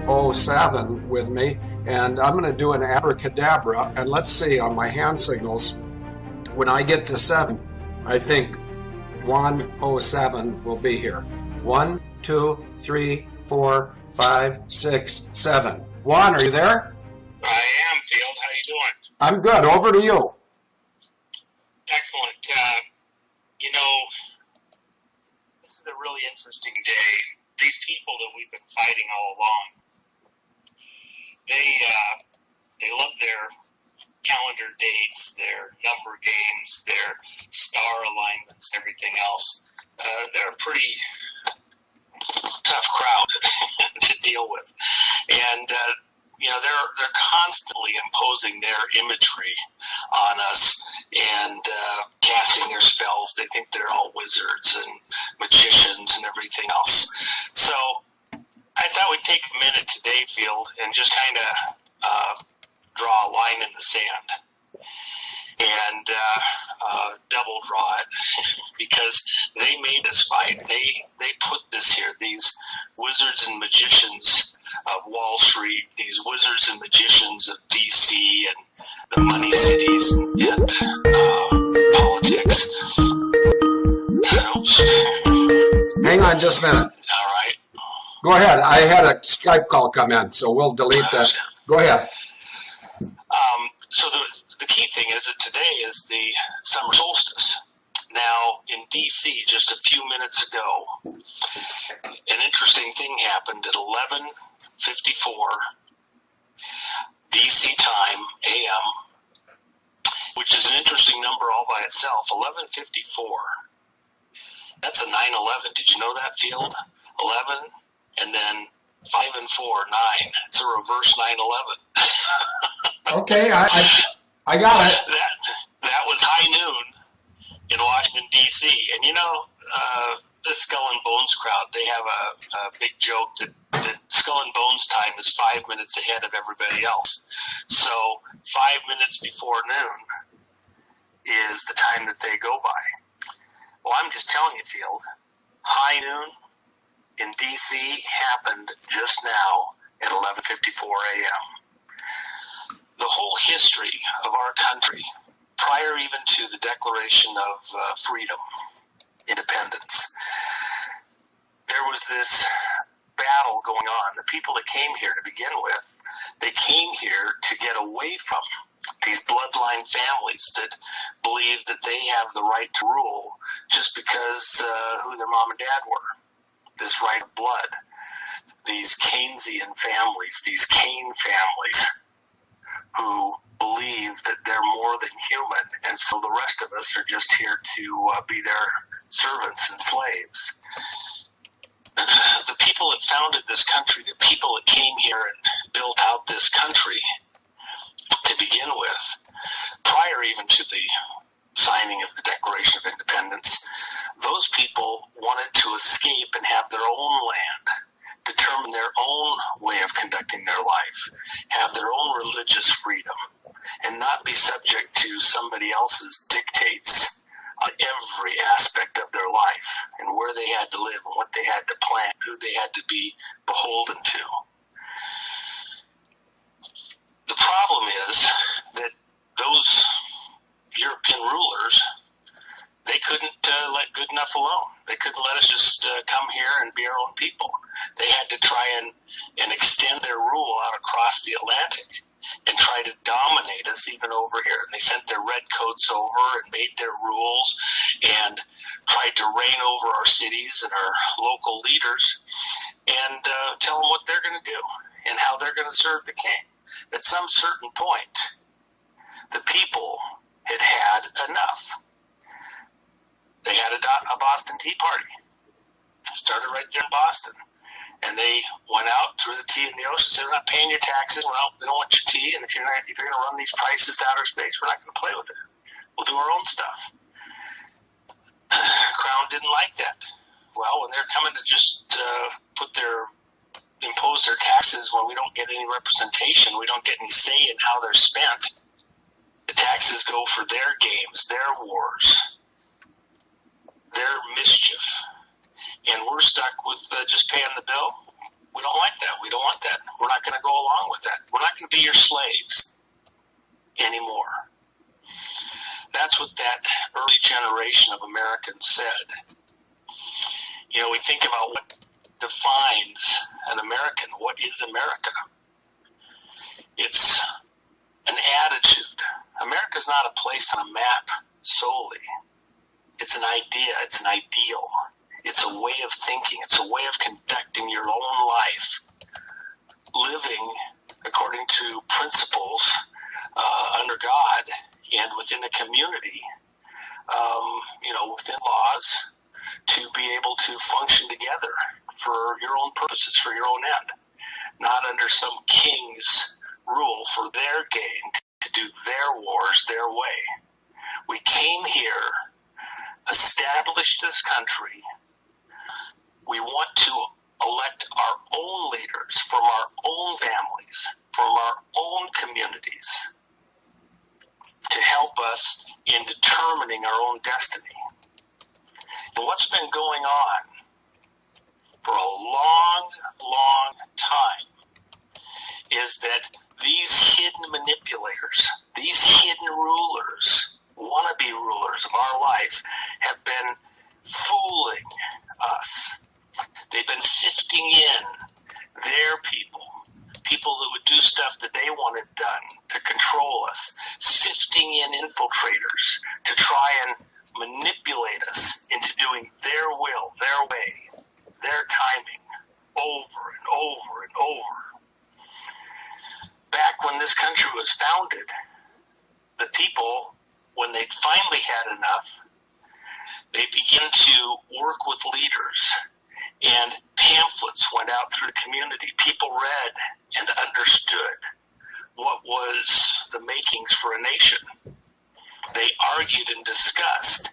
107 with me, and I'm going to do an abracadabra, and let's see on my hand signals, when I get to 7, I think 107 will be here. 1, 2, 3, 4, 5, 6, 7. Juan, are you there? I am, Field. How you doing? I'm good. Over to you. Excellent. This is a really interesting day. These people that we've been fighting all along, they love their calendar dates, their number games, their star alignments, everything else. They're a pretty tough crowd to deal with, and they're constantly imposing their imagery on us and casting their spells. They think they're all wizards and magicians and everything else. So I thought we'd take a minute today, Field, and just kind of draw a line in the sand and double draw it, because they made us fight. They put this here, these wizards and magicians of Wall Street, these wizards and magicians of D.C. and the money cities and politics. Hang on just a minute. All right. Go ahead. I had a Skype call come in, so we'll delete that. Go ahead. So the key thing is that today is the summer solstice. Now, in D.C., just a few minutes ago, an interesting thing happened at 11:54 D.C. time, a.m., which is an interesting number all by itself. 11:54. That's a 9/11. Did you know that, Field? 11 and then 5 and 4, 9. It's a reverse 9/11. Okay, I got it. That was high noon in Washington, D.C. And the Skull and Bones crowd, they have a big joke that Skull and Bones time is 5 minutes ahead of everybody else. So 5 minutes before noon is the time that they go by. Well, I'm just telling you, Field, high noon in D.C. happened just now at 11:54 a.m. The whole history of our country, prior even to the Declaration of Freedom, Independence, there was this battle going on. The people that came here to begin with, they came here to get away from these bloodline families that believe that they have the right to rule just because who their mom and dad were. This right of blood. These Keynesian families, these Kane families, who believe that they're more than human, and so the rest of us are just here to be their servants and slaves. The people that founded this country, the people that came here and built out this country to begin with, prior even to the signing of the Declaration of Independence, those people wanted to escape and have their own land, determine their own way of conducting their life, have their own religious freedom, and not be subject to somebody else's dictates on every aspect of their life and where they had to live and what they had to plan, who they had to be beholden to. The problem is that those European rulers, they couldn't let good enough alone. They couldn't let us just come here and be our own people. They had to try and extend their rule out across the Atlantic and try to dominate us even over here. And they sent their redcoats over and made their rules and tried to reign over our cities and our local leaders and tell them what they're going to do and how they're going to serve the king. At some certain point, the people had had enough. They had a Boston Tea Party. Started right there in Boston. And they went out, threw the tea in the ocean, said, we're not paying your taxes, we don't want your tea, and if you're going to run these prices to outer space, we're not going to play with it. We'll do our own stuff. Crown didn't like that. Well, when they're coming to just impose their taxes when we don't get any representation, we don't get any say in how they're spent, the taxes go for their games, their wars, their mischief, and we're stuck with just paying the bill We don't like that. We don't want that. We're not going to go along with that. We're not going to be your slaves anymore. That's what that early generation of Americans said. You know, we think about what defines an American. What is America? It's an attitude. America's not a place on a map solely. It's an idea. It's an ideal. It's a way of thinking. It's a way of conducting your own life, living according to principles under God and within a community, within laws, to be able to function together for your own purposes, for your own end, not under some king's rule for their gain, to do their wars their way. We came here, established this country. We want to elect our own leaders from our own families, from our own communities, to help us in determining our own destiny. And what's been going on for a long, long time is that these hidden manipulators, these hidden rulers, wannabe rulers of our life, have been fooling us. They've been sifting in their people that would do stuff that they wanted done to control us, sifting in infiltrators to try and manipulate us into doing their will, their way, their timing, over and over and over. Back when this country was founded, the people, when they finally had enough, they began to work with leaders, and pamphlets went out through the community. People read and understood what was the makings for a nation. They argued and discussed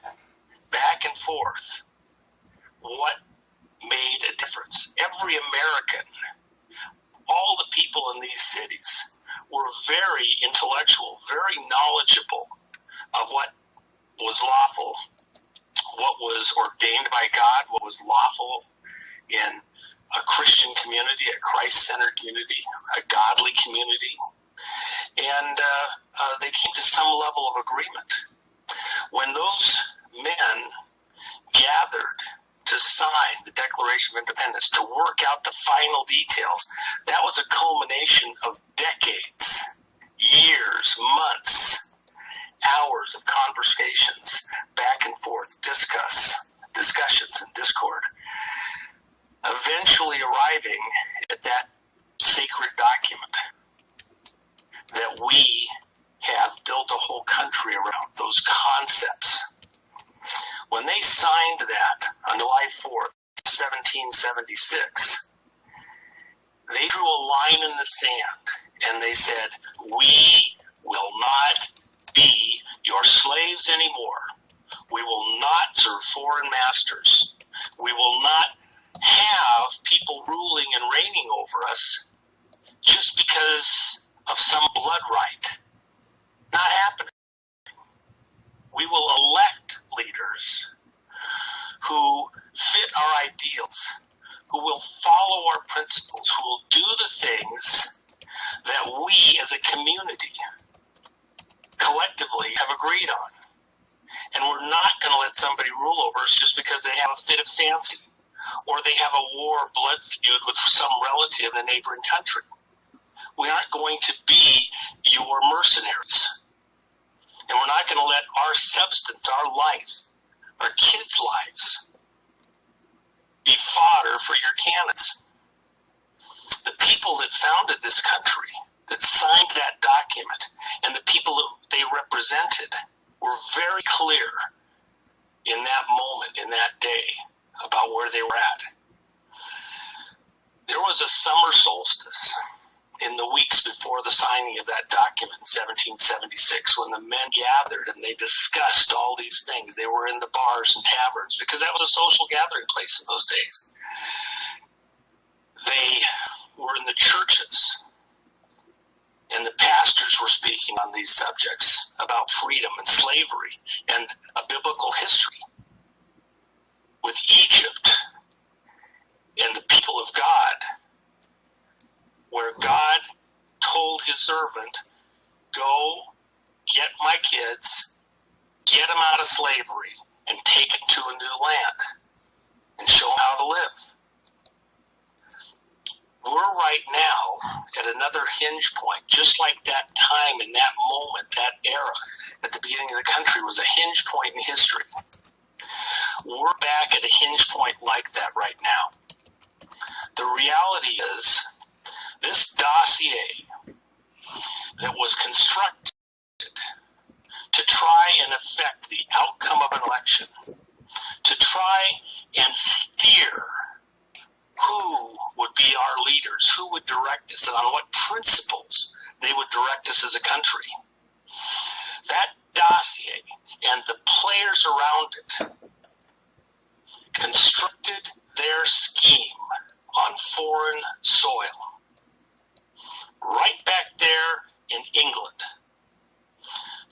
back and forth what made a difference. Every American, all the people in these cities, were very intellectual, very knowledgeable of what was lawful, what was ordained by God, what was lawful in a Christian community, a Christ-centered community, a godly community. And they came to some level of agreement. When those men gathered to sign the Declaration of Independence, to work out the final details, that was a culmination of decades, years, months, hours of conversations, back and forth, discussions and discord, eventually arriving at that sacred document that we have built a whole country around, those concepts. When they signed that on July 4th, 1776, they drew a line in the sand and they said, "We will not be your slaves anymore. We will not serve foreign masters. We will not have people ruling and reigning over us just because of some blood right. Not happening. We will elect leaders who fit our ideals, who will follow our principles, who will do the things that we as a community collectively have agreed on. And we're not going to let somebody rule over us just because they have a fit of fancy or they have a war or blood feud with some relative in a neighboring country. We aren't going to be your mercenaries. And we're not going to let our substance, our life, our kids' lives be fodder for your cannons. The people that founded this country, that signed that document, and the people that they represented were very clear in that moment, in that day, about where they were at. There was a summer solstice in the weeks before the signing of that document in 1776 when the men gathered and they discussed all these things. They were in the bars and taverns because that was a social gathering place in those days. They were in the churches, and the pastors were speaking on these subjects about freedom and slavery and a biblical history with Egypt and the people of God where God told his servant, go get my kids, get them out of slavery, and take them to a new land and show them how to live. We're right now at another hinge point, just like that time in that moment, that era at the beginning of the country was a hinge point in history. We're back at a hinge point like that right now. The reality is, this dossier that was constructed to try and affect the outcome of an election, to try and steer who would be our leaders, who would direct us, and on what principles they would direct us as a country. That dossier and the players around it constructed their scheme on foreign soil. Right back there in England.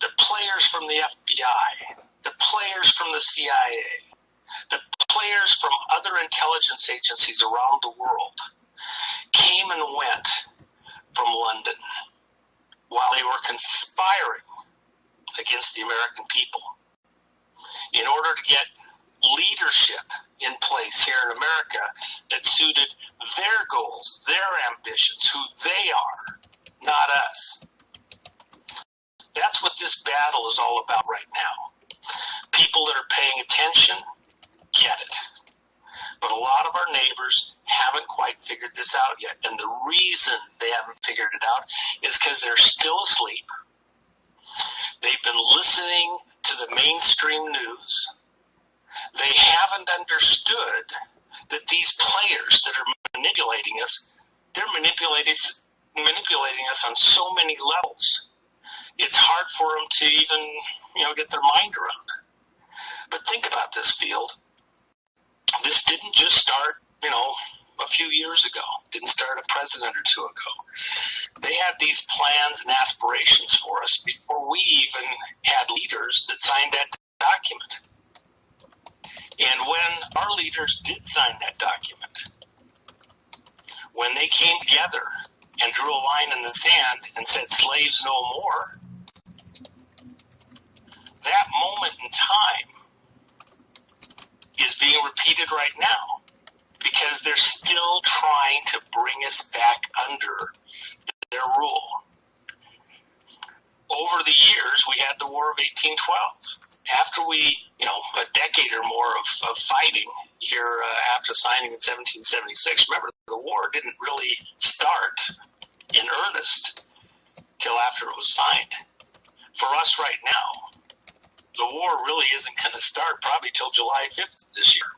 The players from the FBI, the players from the CIA, the players from other intelligence agencies around the world came and went from London while they were conspiring against the American people in order to get leadership in place here in America that suited their goals, their ambitions, who they are, not us. That's what this battle is all about right now. People that are paying attention get it. But a lot of our neighbors haven't quite figured this out yet. And the reason they haven't figured it out is because they're still asleep. They've been listening to the mainstream news. They haven't understood that these players that are manipulating us, they're manipulating us on so many levels. It's hard for them to even, get their mind around it. But think about this, Field. This didn't just start, a few years ago. Didn't start a president or two ago. They had these plans and aspirations for us before we even had leaders that signed that document. And when our leaders did sign that document, when they came together and drew a line in the sand and said slaves no more, that moment in time is being repeated right now because they're still trying to bring us back under their rule. Over the years, we had the War of 1812. After we, a decade or more of fighting here after signing in 1776, remember, the war didn't really start in earnest till after it was signed. For us right now, the war really isn't going to start probably till July 5th this year,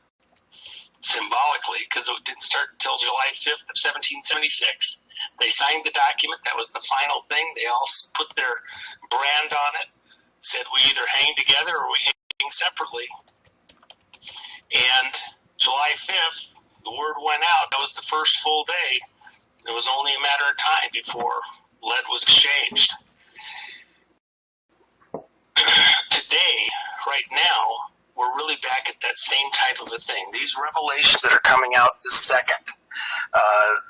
symbolically, because it didn't start until July 5th of 1776. They signed the document. That was the final thing. They all put their brand on it, said we either hang together or we hang separately. And July 5th, the word went out. That was the first full day. It was only a matter of time before lead was exchanged. Today, right now, we're really back at that same type of a thing. These revelations that are coming out this second,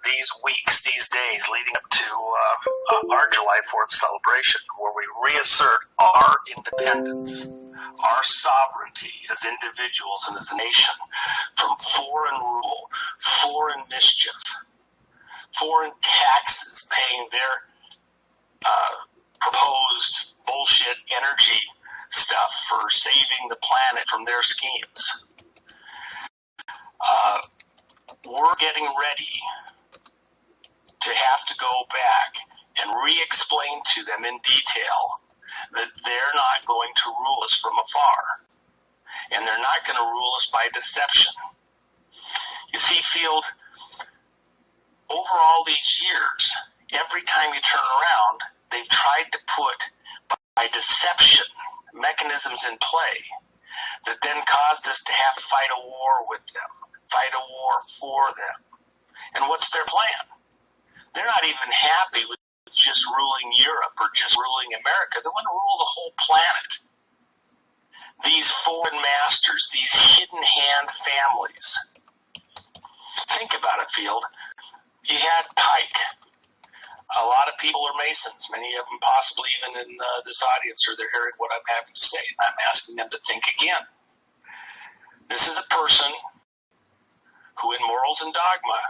these weeks, these days leading up to our July 4th celebration, where we reassert our independence, our sovereignty as individuals and as a nation from foreign rule, foreign mischief, foreign taxes, paying their proposed bullshit energy stuff for saving the planet from their schemes. We're getting ready to have to go back and re-explain to them in detail that they're not going to rule us from afar, and they're not going to rule us by deception. You see, Field, over all these years, every time you turn around, they've tried to put, by deception, mechanisms in play that then caused us to have to fight a war with them, fight a war for them. And what's their plan? They're not even happy with just ruling Europe or just ruling America. They want to rule the whole planet. These foreign masters, these hidden hand families. Think about it, Field. You had Pike, people are Masons, many of them possibly even in this audience, or they're hearing what I'm having to say. I'm asking them to think again. This is a person who in morals and dogma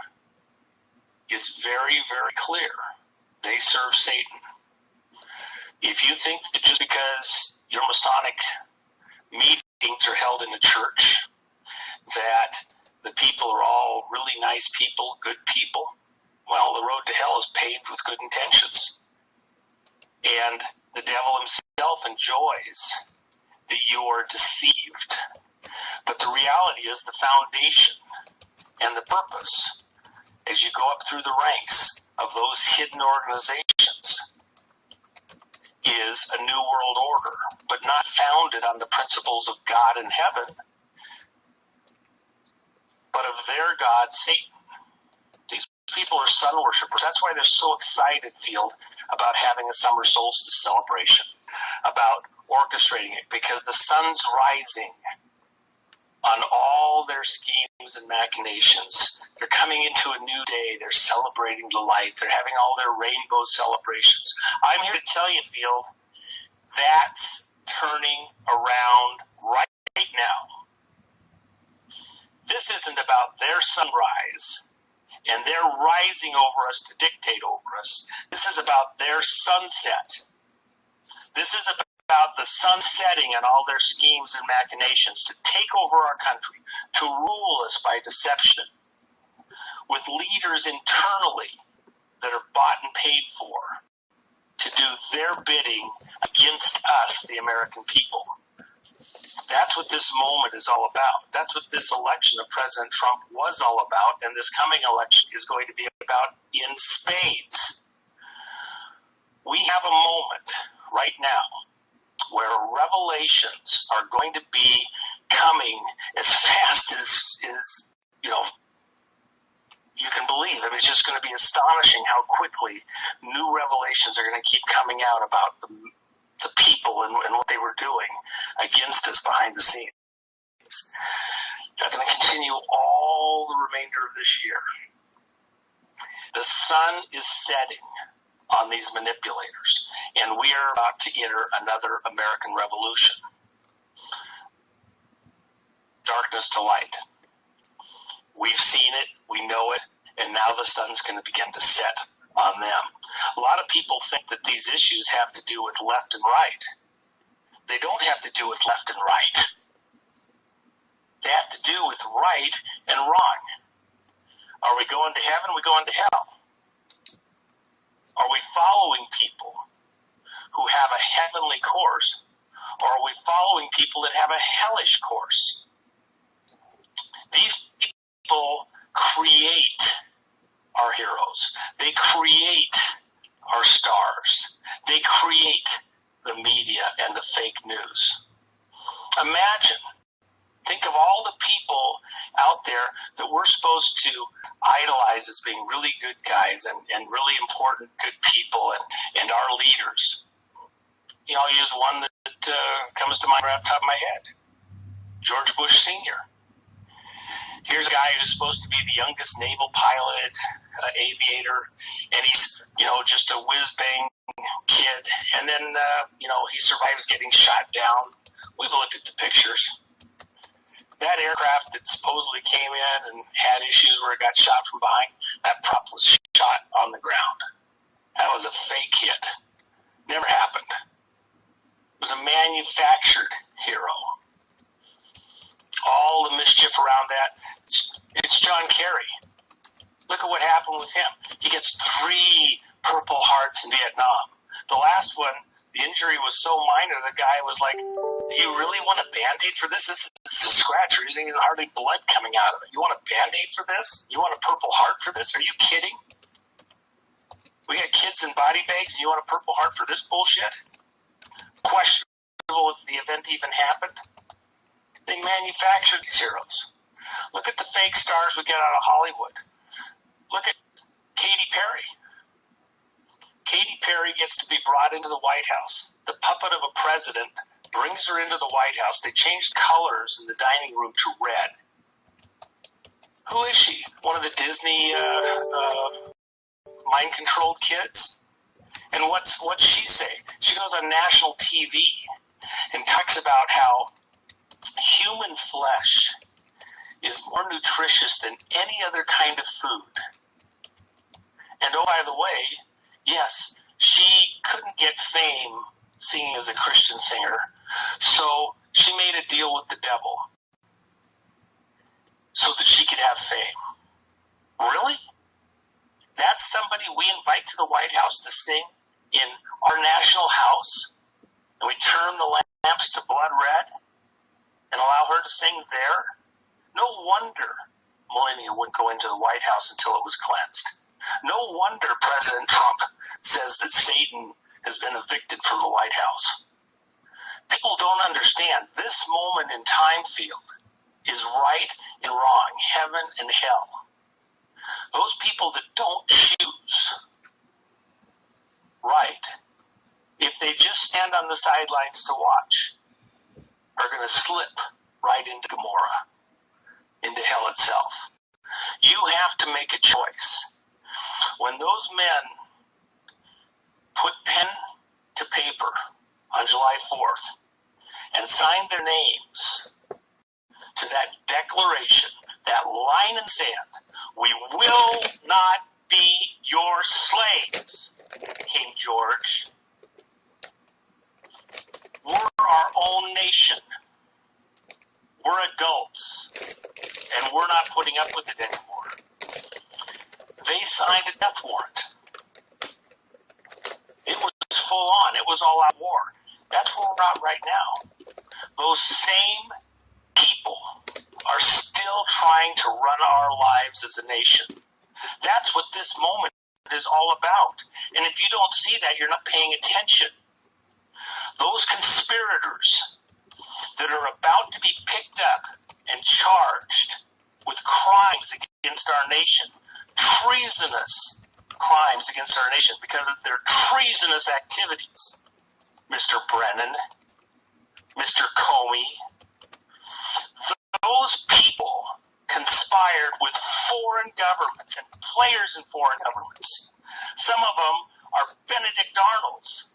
is very, very clear. They serve Satan. If you think that just because your Masonic meetings are held in a church, that the people are all really nice people, good people, well, the road to hell is paved with good intentions. And the devil himself enjoys that you are deceived. But the reality is the foundation and the purpose, as you go up through the ranks of those hidden organizations, is a new world order, but not founded on the principles of God in heaven, but of their God, Satan. These people are sun worshipers. That's why they're so excited, Field, about having a summer solstice celebration, about orchestrating it, because the sun's rising on all their schemes and machinations. They're coming into a new day. They're celebrating the light. They're having all their rainbow celebrations. I'm here to tell you, Field, that's turning around right now. This isn't about their sunrise and their rising over us to dictate over us. This is about their sunset. This is about the sun setting and all their schemes and machinations to take over our country, to rule us by deception, with leaders internally that are bought and paid for to do their bidding against us, the American people. That's what this moment is all about. That's what this election of President Trump was all about, and this coming election is going to be about in spades. We have a moment right now where revelations are going to be coming as fast as you can believe. I mean, it's just going to be astonishing how quickly new revelations are going to keep coming out about the people and what they were doing against us behind the scenes. That's going to continue all the remainder of this year. The sun is setting on these manipulators, and we are about to enter another American revolution. Darkness to light. We've seen it, we know it, and now the sun's going to begin to set on them. A lot of people think that these issues have to do with left and right. They don't have to do with left and right. They have to do with right and wrong. Are we going to heaven or are we going to hell? Are we following people who have a heavenly course, or are we following people that have a hellish course? These people create our heroes. They create our stars. They create the media and the fake news. Imagine, think of all the people out there that we're supposed to idolize as being really good guys and really important good people and our leaders. You know, I'll use one that comes to mind right off the top of my head. George Bush Sr. Here's a guy who's supposed to be the youngest naval pilot, aviator, and he's, just a whiz-bang kid. And then, he survives getting shot down. We've looked at the pictures. That aircraft that supposedly came in and had issues where it got shot from behind, that prop was shot on the ground. That was a fake hit. Never happened. It was a manufactured hero. All the mischief around that, it's John Kerry. Look at what happened with him. He gets 3 Purple Hearts in Vietnam. The last one, the injury was so minor, the guy was like, do you really want a Band-Aid for this? This is a scratch. There isn't even hardly blood coming out of it. You want a Band-Aid for this? You want a Purple Heart for this? Are you kidding? We got kids in body bags and you want a Purple Heart for this bullshit? Questionable if the event even happened. They manufacture these heroes. Look at the fake stars we get out of Hollywood. Look at Katy Perry. Katy Perry gets to be brought into the White House. The puppet of a president brings her into the White House. They changed colors in the dining room to red. Who is she? One of the Disney mind-controlled kids? And what's she say? She goes on national TV and talks about how human flesh is more nutritious than any other kind of food. And oh, by the way, yes, she couldn't get fame singing as a Christian singer, so she made a deal with the devil so that she could have fame. Really? That's somebody we invite to the White House to sing in our national house, and we turn the lamps to blood red and allow her to sing there? No wonder Melania wouldn't go into the White House until it was cleansed. No wonder President Trump says that Satan has been evicted from the White House. People don't understand. This moment in time field is right and wrong, heaven and hell. Those people that don't choose right, if they just stand on the sidelines to watch, are going to slip right into Gomorrah, into hell itself. You have to make a choice. When those men put pen to paper on July 4th and signed their names to that declaration, that line in sand, we will not be your slaves, King George. We're our own nation. We're adults, and we're not putting up with it anymore. They signed a death warrant. It was full on. It was all out war. That's where we're at right now. Those same people are still trying to run our lives as a nation. That's what this moment is all about. And if you don't see that, you're not paying attention. Those conspirators that are about to be picked up and charged with crimes against our nation, treasonous crimes against our nation because of their treasonous activities, Mr. Brennan, Mr. Comey, those people conspired with foreign governments and players in foreign governments. Some of them are Benedict Arnolds,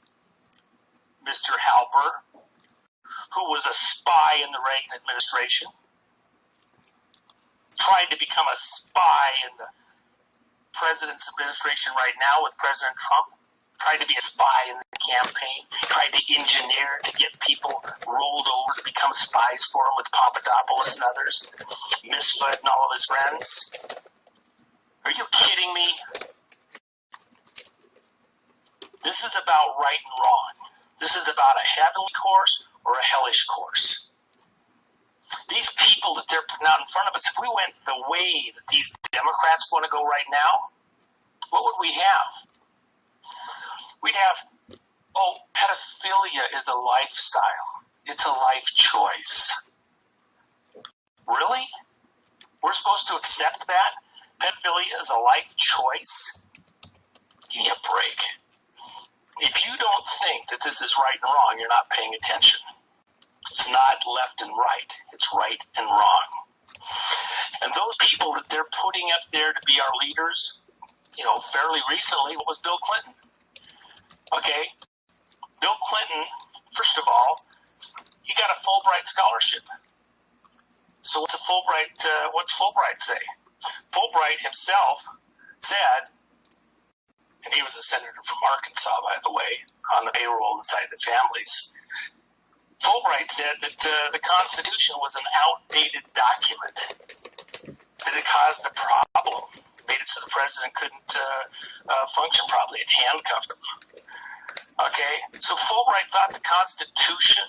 Mr. Halper, who was a spy in the Reagan administration, tried to become a spy in the president's administration right now with President Trump, tried to be a spy in the campaign, tried to engineer to get people rolled over to become spies for him with Papadopoulos and others, Misfit and all of his friends. Are you kidding me? This is about right and wrong. This is about a heavenly course or a hellish course. These people that they're putting out in front of us, if we went the way that these Democrats want to go right now, what would we have? We'd have, pedophilia is a lifestyle. It's a life choice. Really? We're supposed to accept that? Pedophilia is a life choice? Give me a break. If you don't think that this is right and wrong, you're not paying attention. It's not left and right. It's right and wrong. And those people that they're putting up there to be our leaders, fairly recently, what was Bill Clinton? Okay? Bill Clinton, first of all, he got a Fulbright scholarship. So what's Fulbright say? Fulbright himself said, and he was a senator from Arkansas, by the way, on the payroll inside the families. Fulbright said that the Constitution was an outdated document, that it caused a problem, made it so the president couldn't function properly. It handcuffed him. Okay? So Fulbright thought the Constitution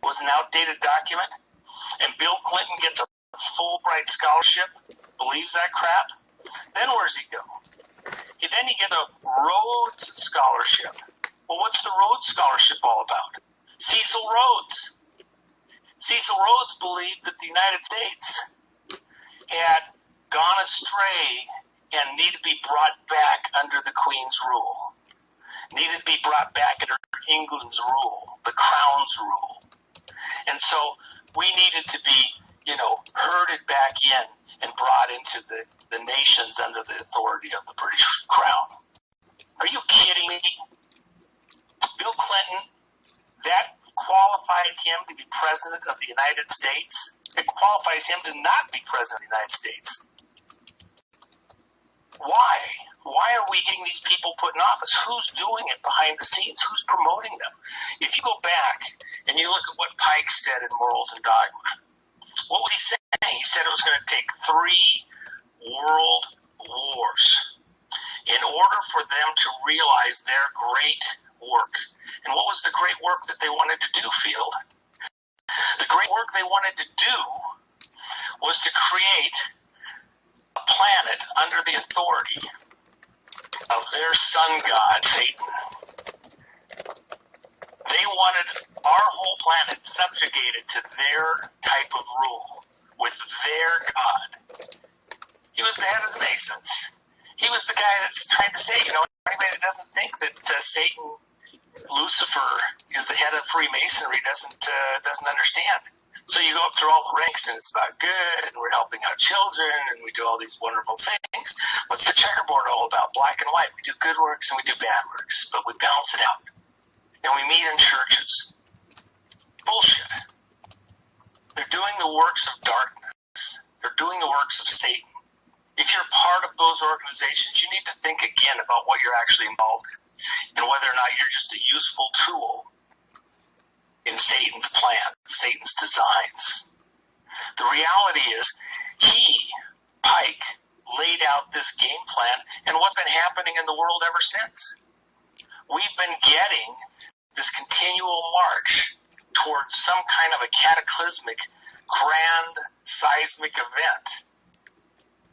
was an outdated document, and Bill Clinton gets a Fulbright scholarship, believes that crap. Then where's he go? Then he gets a Rhodes Scholarship. Well, what's the Rhodes Scholarship all about? Cecil Rhodes. Cecil Rhodes believed that the United States had gone astray and needed to be brought back under the Queen's rule. Needed to be brought back under England's rule, the Crown's rule. And so we needed to be, herded back in and brought into the nations under the authority of the British Crown. Are you kidding me? qualifies him to be president of the United States. It qualifies him to not be president of the United States. Why? Why are we getting these people put in office? Who's doing it behind the scenes? Who's promoting them? If you go back and you look at what Pike said in Morals and Dogma, what was he saying? He said it was going to take 3 world wars in order for them to realize their great work. And what was the great work that they wanted to do, Field? The great work they wanted to do was to create a planet under the authority of their sun god, Satan. They wanted our whole planet subjugated to their type of rule, with their god. He was the head of the Masons. He was the guy that's trying to say, anybody that doesn't think that Satan, Lucifer, is the head of Freemasonry doesn't understand. So you go up through all the ranks, and it's about good, and we're helping out children, and we do all these wonderful things. What's the checkerboard all about? Black and white. We do good works and we do bad works, but we balance it out. And we meet in churches. Bullshit. They're doing the works of darkness. They're doing the works of Satan. If you're part of those organizations, you need to think again about what you're actually involved in, and whether or not you're just a useful tool in Satan's plan, Satan's designs. The reality is, Pike, laid out this game plan, and what's been happening in the world ever since. We've been getting this continual march towards some kind of a cataclysmic, grand, seismic event,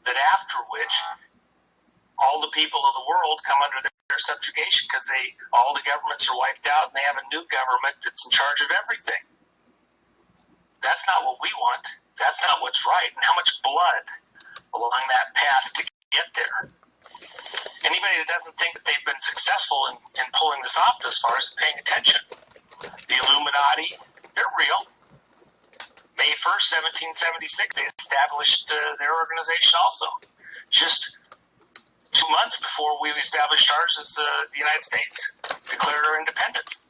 that after which all the people of the world come under their subjugation, because all the governments are wiped out and they have a new government that's in charge of everything. That's not what we want. That's not what's right. And how much blood along that path to get there. Anybody that doesn't think that they've been successful in pulling this off thus far isn't paying attention. The Illuminati, they're real. May 1st, 1776, they established their organization also. Just 2 months before we established ours as the United States, declared our independence.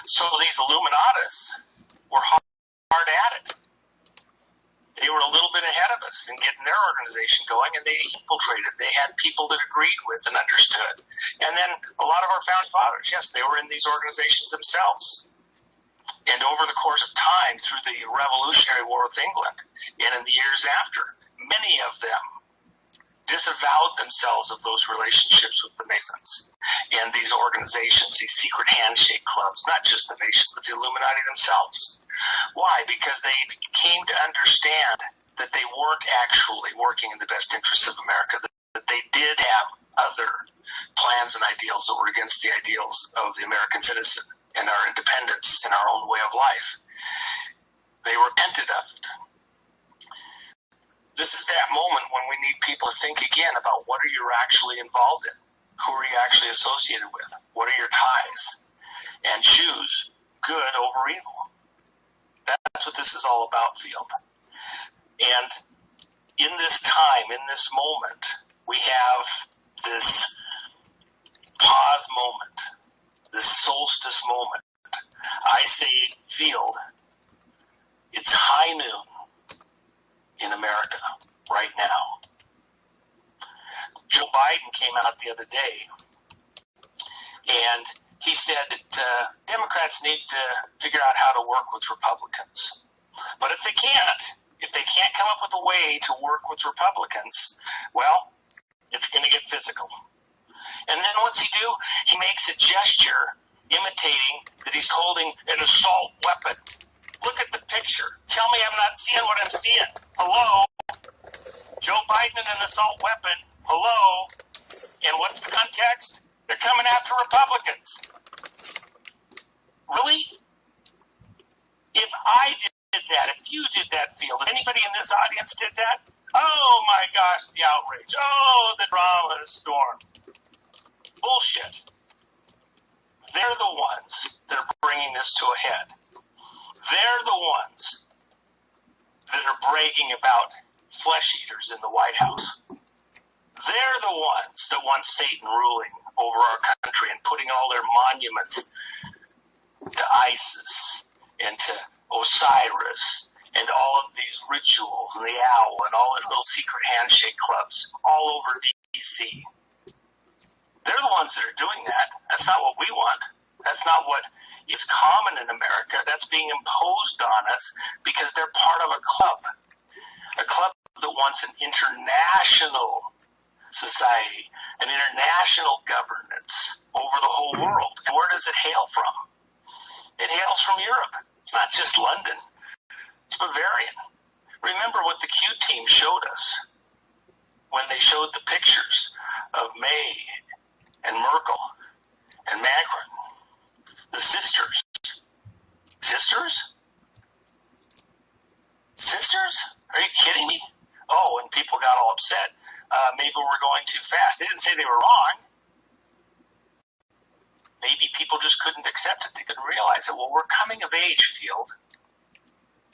So these Illuminatus were hard at it. They were a little bit ahead of us in getting their organization going, and they infiltrated. They had people that agreed with and understood. And then a lot of our founding fathers, yes, they were in these organizations themselves. And over the course of time, through the Revolutionary War with England, and in the years after, many of them disavowed themselves of those relationships with the Masons and these organizations, these secret handshake clubs, not just the Masons, but the Illuminati themselves. Why? Because they came to understand that they weren't actually working in the best interests of America, that they did have other plans and ideals that were against the ideals of the American citizen and our independence and our own way of life. They repented of it. This is that moment when we need people to think again about what are you actually involved in? Who are you actually associated with? What are your ties? And choose good over evil. That's what this is all about, Field. And in this time, in this moment, we have this pause moment, this solstice moment. I say, Field, it's high noon in America right now. Joe Biden came out the other day, and he said that Democrats need to figure out how to work with Republicans. But if they can't come up with a way to work with Republicans, well, it's going to get physical. And then what's he do? He makes a gesture imitating that he's holding an assault weapon. Look at the picture. Tell me I'm not seeing what I'm seeing. Hello? Joe Biden and an assault weapon. Hello? And what's the context? They're coming after Republicans. Really? If I did that, if you did that, Field, if anybody in this audience did that, oh my gosh, the outrage. Oh, the drama storm. Bullshit. They're the ones that are bringing this to a head. They're the ones that are bragging about flesh eaters in the White House. They're the ones that want Satan ruling over our country and putting all their monuments to ISIS and to Osiris and all of these rituals and the owl and all the little secret handshake clubs all over D.C. They're the ones that are doing that. That's not what we want. That's not what is common in America. That's being imposed on us because they're part of a club that wants an international society, an international governance over the whole world. And where does it hail from? It hails from Europe. It's not just London. It's Bavarian. Remember what the Q team showed us when they showed the pictures of May and Merkel and Macron, the sisters. Sisters? Sisters? Are you kidding me? Oh, and people got all upset. Maybe we're going too fast. They didn't say they were wrong. Maybe people just couldn't accept it. They couldn't realize it. Well, we're coming of age, Field.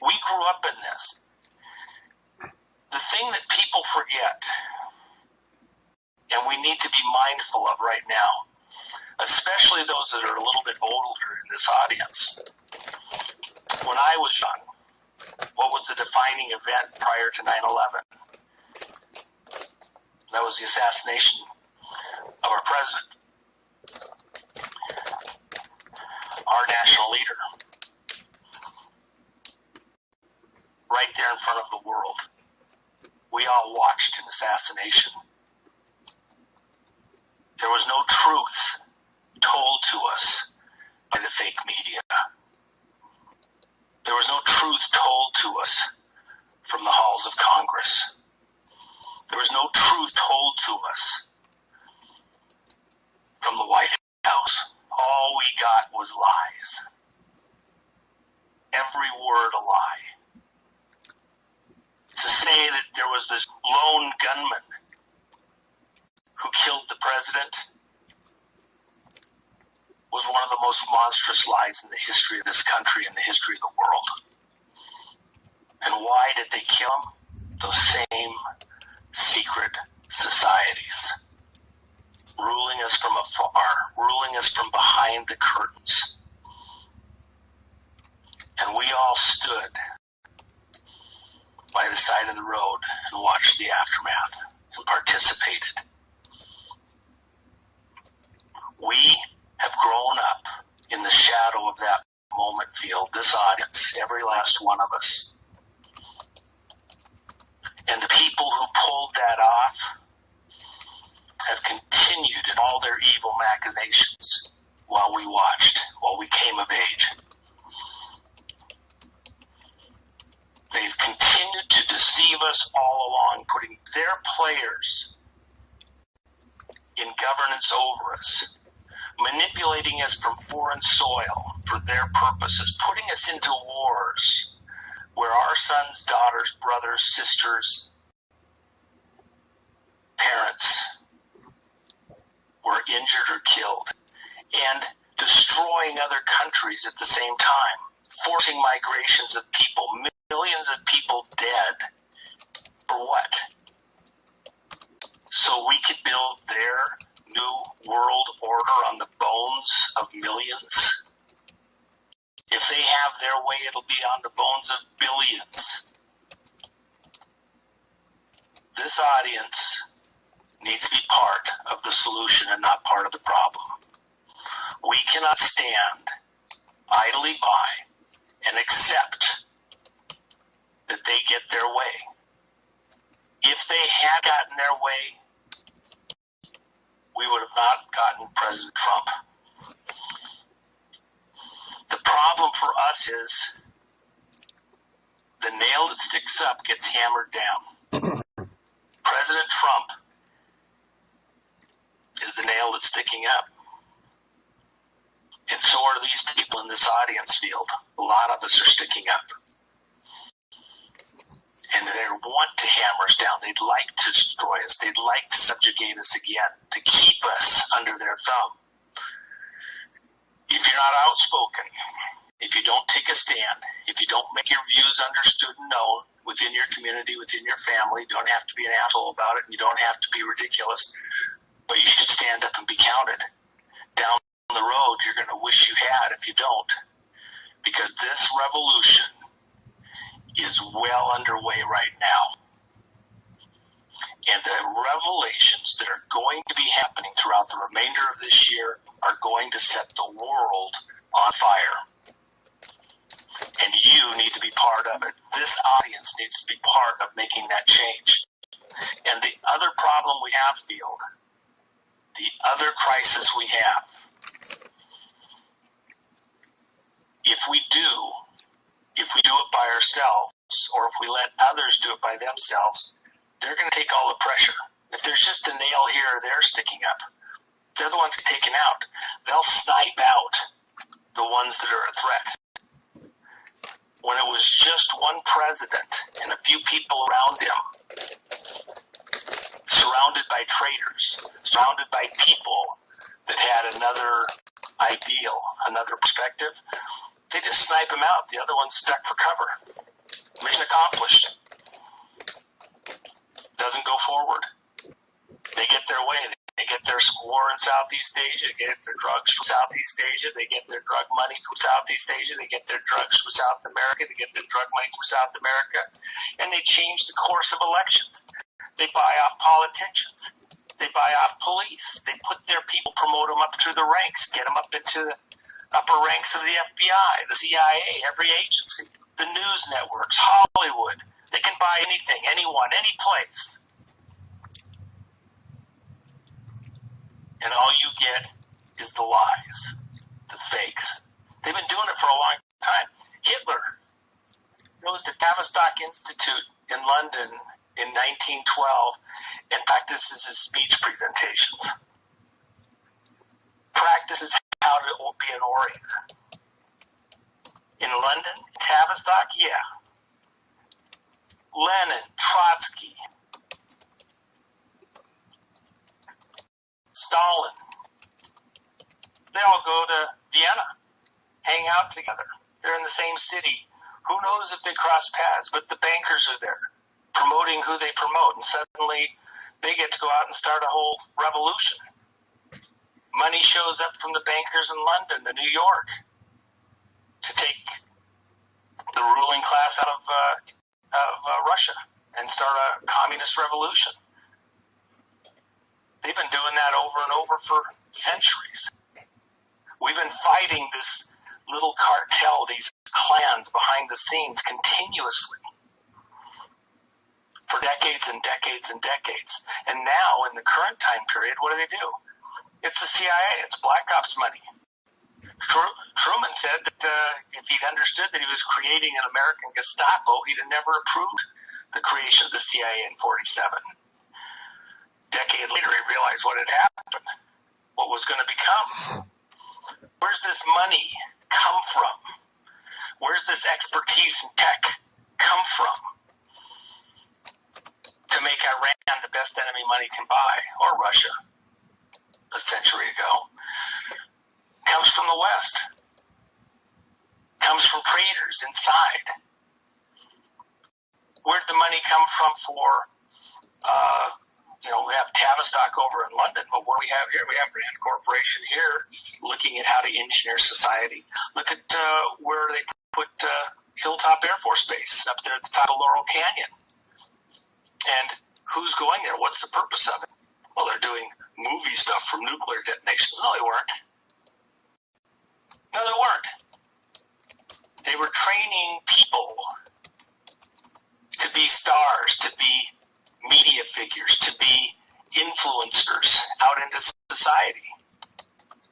We grew up in this. The thing that people forget, and we need to be mindful of right now, especially those that are a little bit older in this audience. When I was young, what was the defining event prior to 9/11? That was the assassination of our president, our national leader, right there in front of the world. We all watched an assassination. There was no truth told to us by the fake media. There was no truth told to us from the halls of Congress. There was no truth told to us from the White House. All we got was lies. Every word a lie. To say that there was this lone gunman who killed the president was one of the most monstrous lies in the history of this country and the history of the world. And why did they kill him? Those same secret societies, ruling us from afar, ruling us from behind the curtains. And we all stood by the side of the road and watched the aftermath and participated. We have grown up in the shadow of that moment, Field, this audience, every last one of us. And the people who pulled that off have continued in all their evil machinations while we watched, while we came of age. They've continued to deceive us all along, putting their players in governance over us, manipulating us from foreign soil for their purposes, putting us into wars where our sons, daughters, brothers, sisters, parents were injured or killed, and destroying other countries at the same time, forcing migrations of people, millions of people dead. For what? So we could build their new world order on the bones of millions? If they have their way, it'll be on the bones of billions. This audience needs to be part of the solution and not part of the problem. We cannot stand idly by and accept that they get their way. If they had gotten their way, we would have not gotten President Trump. The problem for us is the nail that sticks up gets hammered down. President Trump is the nail that's sticking up. And so are these people in this audience, Field. A lot of us are sticking up. And they want to hammer us down. They'd like to destroy us. They'd like to subjugate us again, to keep us under their thumb. If you're not outspoken, if you don't take a stand, if you don't make your views understood and known within your community, within your family, you don't have to be an asshole about it, and you don't have to be ridiculous, but you should stand up and be counted. Down the road, you're going to wish you had if you don't, because this U.S. revolution is well underway right now. And the revelations that are going to be happening throughout the remainder of this year are going to set the world on fire. And you need to be part of it. This audience needs to be part of making that change. And the other problem we have, Field, the other crisis we have, if we do it by ourselves, or if we let others do it by themselves, they're going to take all the pressure. If there's just a nail here or there sticking up, they're the ones get taken out. They'll snipe out the ones that are a threat. When it was just one president and a few people around him, surrounded by traitors, surrounded by people that had another ideal, another perspective, they just snipe him out. The other one's stuck for cover. Mission accomplished. Doesn't go forward. They get their way. They get their war in Southeast Asia. They get their drugs from Southeast Asia. They get their drug money from Southeast Asia. They get their drugs from South America. They get their drug money from South America. And they change the course of elections. They buy off politicians. They buy off police. They put their people, promote them up through the ranks, get them up into the upper ranks of the FBI, the CIA, every agency, the news networks, Hollywood. They can buy anything, anyone, any place. And all you get is the lies, the fakes. They've been doing it for a long time. Hitler goes to Tavistock Institute in London in 1912 and practices his speech presentations. Practices how to be an orator. In London, Tavistock, yeah. Lenin, Trotsky, Stalin, they all go to Vienna, hang out together. They're in the same city. Who knows if they cross paths, but the bankers are there, promoting who they promote, and suddenly they get to go out and start a whole revolution. Money shows up from the bankers in London to New York to take the ruling class out of Russia and start a communist revolution. They've been doing that over and over for centuries. We've been fighting this little cartel, these clans behind the scenes continuously for decades and decades and decades. And now, in the current time period, what do? It's the CIA. It's Black Ops money. Truman said that if he'd understood that he was creating an American Gestapo, he'd have never approved the creation of the CIA in 1947. A decade later, he realized what had happened, what was going to become. Where's this money come from? Where's this expertise and tech come from to make Iran the best enemy money can buy, or Russia a century ago? Comes from the West. Comes from traders inside. Where'd the money come from for, we have Tavistock over in London, but what do we have here? We have Rand Corporation here looking at how to engineer society. Look at where they put Hilltop Air Force Base up there at the top of Laurel Canyon. And who's going there? What's the purpose of it? Well, they're doing movie stuff from nuclear detonations. No, they weren't. No, they weren't. They were training people to be stars, to be media figures, to be influencers out into society.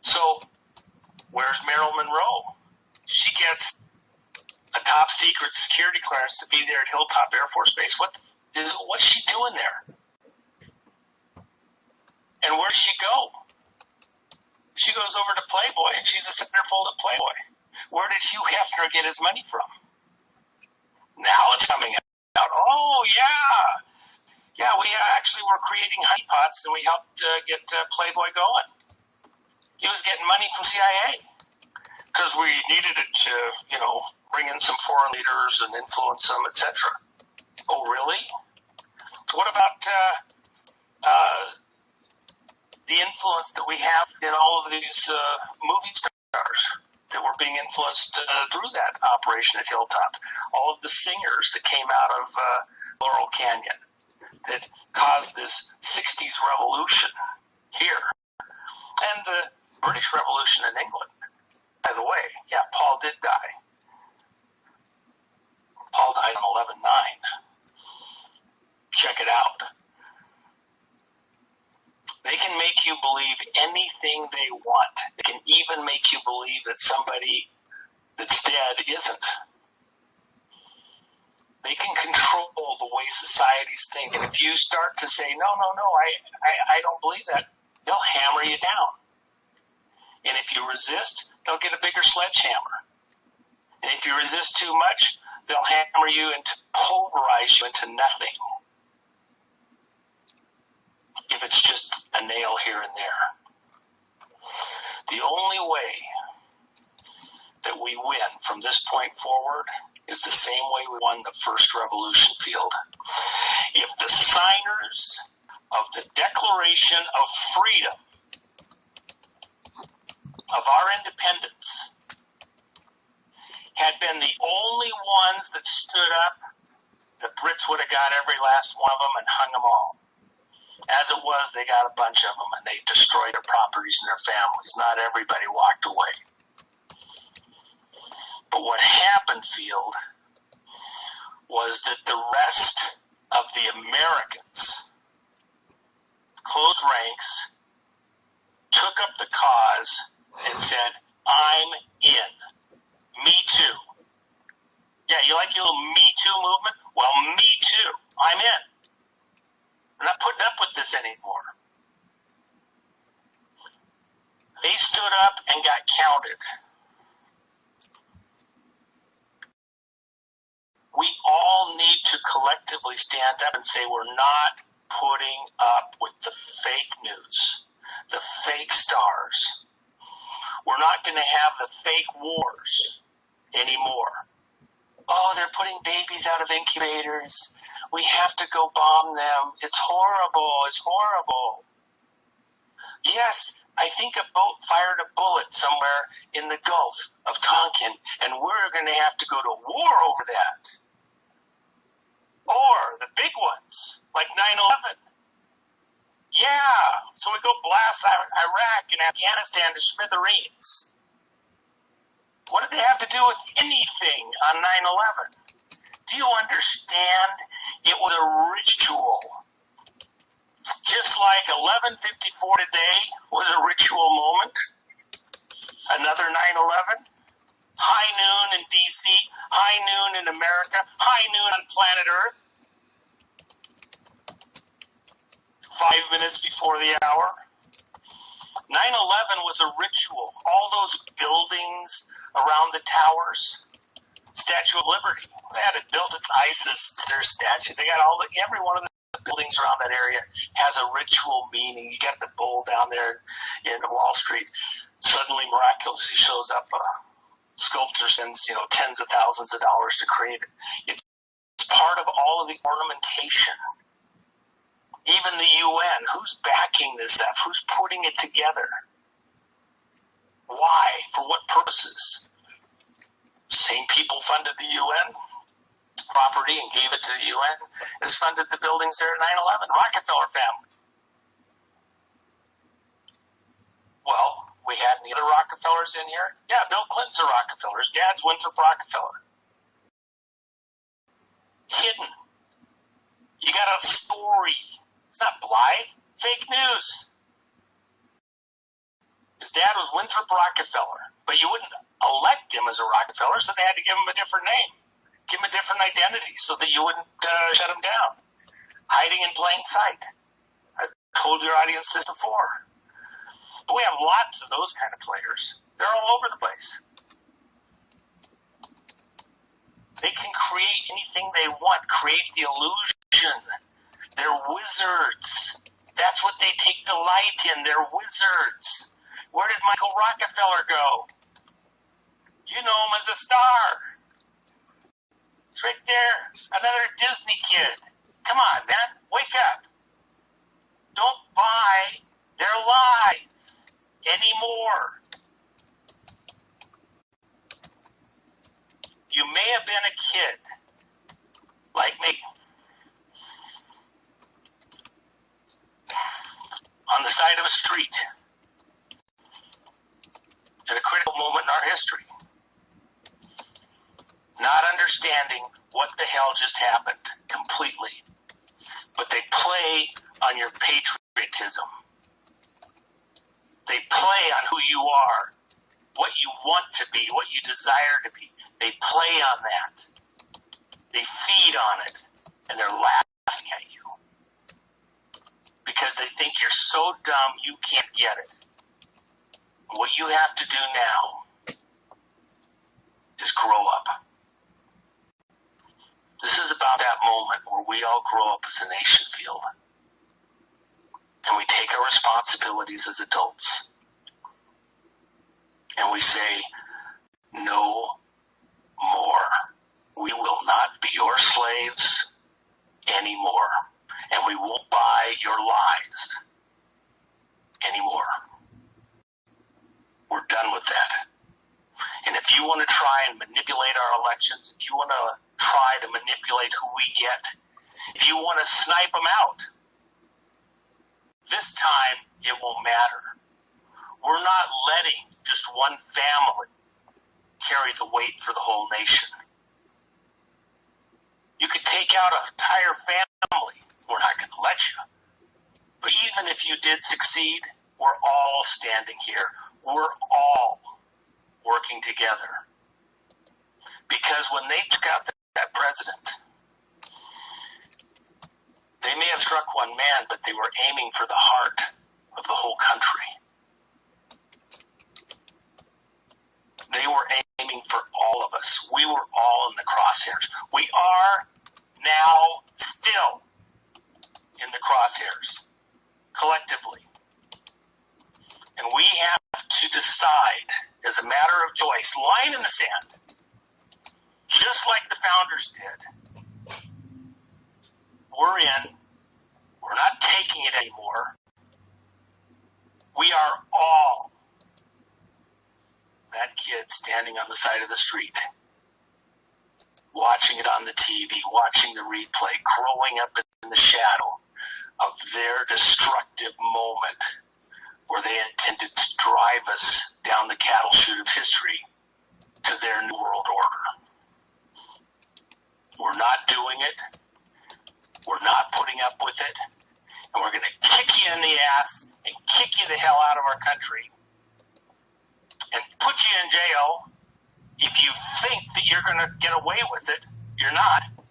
So, where's Marilyn Monroe? She gets a top secret security clearance to be there at Hilltop Air Force Base. What's she doing there? And where does she go? She goes over to Playboy, and she's a centerfold at Playboy. Where did Hugh Hefner get his money from? Now it's coming out. Oh, yeah. Yeah, we actually were creating honeypots, and we helped get Playboy going. He was getting money from CIA because we needed it to, bring in some foreign leaders and influence them, etc. Oh, really? What about the influence that we have in all of these movie stars that were being influenced through that operation at Hilltop. All of the singers that came out of Laurel Canyon that caused this 60s revolution here. And the British Revolution in England. By the way, yeah, Paul did die. Paul died on 11/9. Check it out. They can make you believe anything they want. They can even make you believe that somebody that's dead isn't. They can control the way societies think. And if you start to say, no, I don't believe that, they'll hammer you down. And if you resist, they'll get a bigger sledgehammer. And if you resist too much, they'll hammer you and pulverize you into nothing. If it's just a nail here and there. The only way that we win from this point forward is the same way we won the first revolution field. If the signers of the Declaration of Freedom, of our independence, had been the only ones that stood up, the Brits would have got every last one of them and hung them all. As it was, they got a bunch of them and they destroyed their properties and their families. Not everybody walked away. But what happened, Field, was that the rest of the Americans closed ranks, took up the cause, and said, I'm in. Me too. Yeah, you like your little Me Too movement? Well, me too. I'm in. I'm not putting up with this anymore. They stood up and got counted. We all need to collectively stand up and say we're not putting up with the fake news, the fake stars. We're not going to have the fake wars anymore. Oh, they're putting babies out of incubators. We have to go bomb them. It's horrible. It's horrible. Yes, I think a boat fired a bullet somewhere in the Gulf of Tonkin, and we're going to have to go to war over that. Or the big ones, like 9/11. Yeah, so we go blast Iraq and Afghanistan to smithereens. What did they have to do with anything on 9/11? Do you understand? It was a ritual. Just like 11:54 today was a ritual moment. Another 9/11. High noon in D.C., high noon in America, high noon on planet Earth. 5 minutes before the hour. 9/11 was a ritual. All those buildings around the towers. Statue of Liberty. They had it built. It's ISIS. It's their statue. They got every one of the buildings around that area has a ritual meaning. You got the bull down there in Wall Street. Suddenly, miraculously shows up a sculptor spends, tens of thousands of dollars to create it. It's part of all of the ornamentation. Even the UN, who's backing this stuff? Who's putting it together? Why? For what purposes? Same people funded the UN property and gave it to the UN as funded the buildings there at 9/11. Rockefeller family. Well, we had any other Rockefellers in here? Yeah, Bill Clinton's a Rockefeller. His dad's Winthrop Rockefeller. Hidden. You got a story. It's not Blythe. Fake news. His dad was Winthrop Rockefeller, but you wouldn't elect him as a Rockefeller, so they had to give him a different name, give him a different identity, so that you wouldn't shut him down. Hiding in plain sight. I've told your audience this before. But we have lots of those kind of players. They're all over the place. They can create anything they want, create the illusion. They're wizards. That's what they take delight in. They're wizards. Where did Michael Rockefeller go? You know him as a star. It's right there. Another Disney kid. Come on, man. Wake up. Don't buy their lies anymore. may have been a kid like me on the side of a street at a critical moment in our history, not understanding what the hell just happened completely, but they play on your patriotism. They play on who you are, what you want to be, what you desire to be. They play on that. They feed on it, and they're laughing at you because they think you're so dumb you can't get it. What you have to do now is grow up. This is about that moment where we all grow up as a nation field. And we take our responsibilities as adults. And we say, no more. We will not be your slaves anymore. And we won't buy your lies anymore. We're done with that. And if you want to try and manipulate our elections, if you want to try to manipulate who we get, if you want to snipe them out, this time it won't matter. We're not letting just one family carry the weight for the whole nation. You could take out an entire family. We're not going to let you. But even if you did succeed, we're all standing here. We're all working together. Because when they took out that president, they may have struck one man, but they were aiming for the heart of the whole country. They were aiming for all of us. We were all in the crosshairs. We are now still in the crosshairs, collectively. And we have to decide, as a matter of choice, line in the sand, just like the founders did. We're in. We're not taking it anymore. We are all that kid standing on the side of the street, watching it on the TV, watching the replay, growing up in the shadow of their destructive moment where they intended to drive us down the cattle chute of history to their new world order. We're not doing it. We're not putting up with it. And we're going to kick you in the ass and kick you the hell out of our country and put you in jail. If you think that you're going to get away with it, you're not.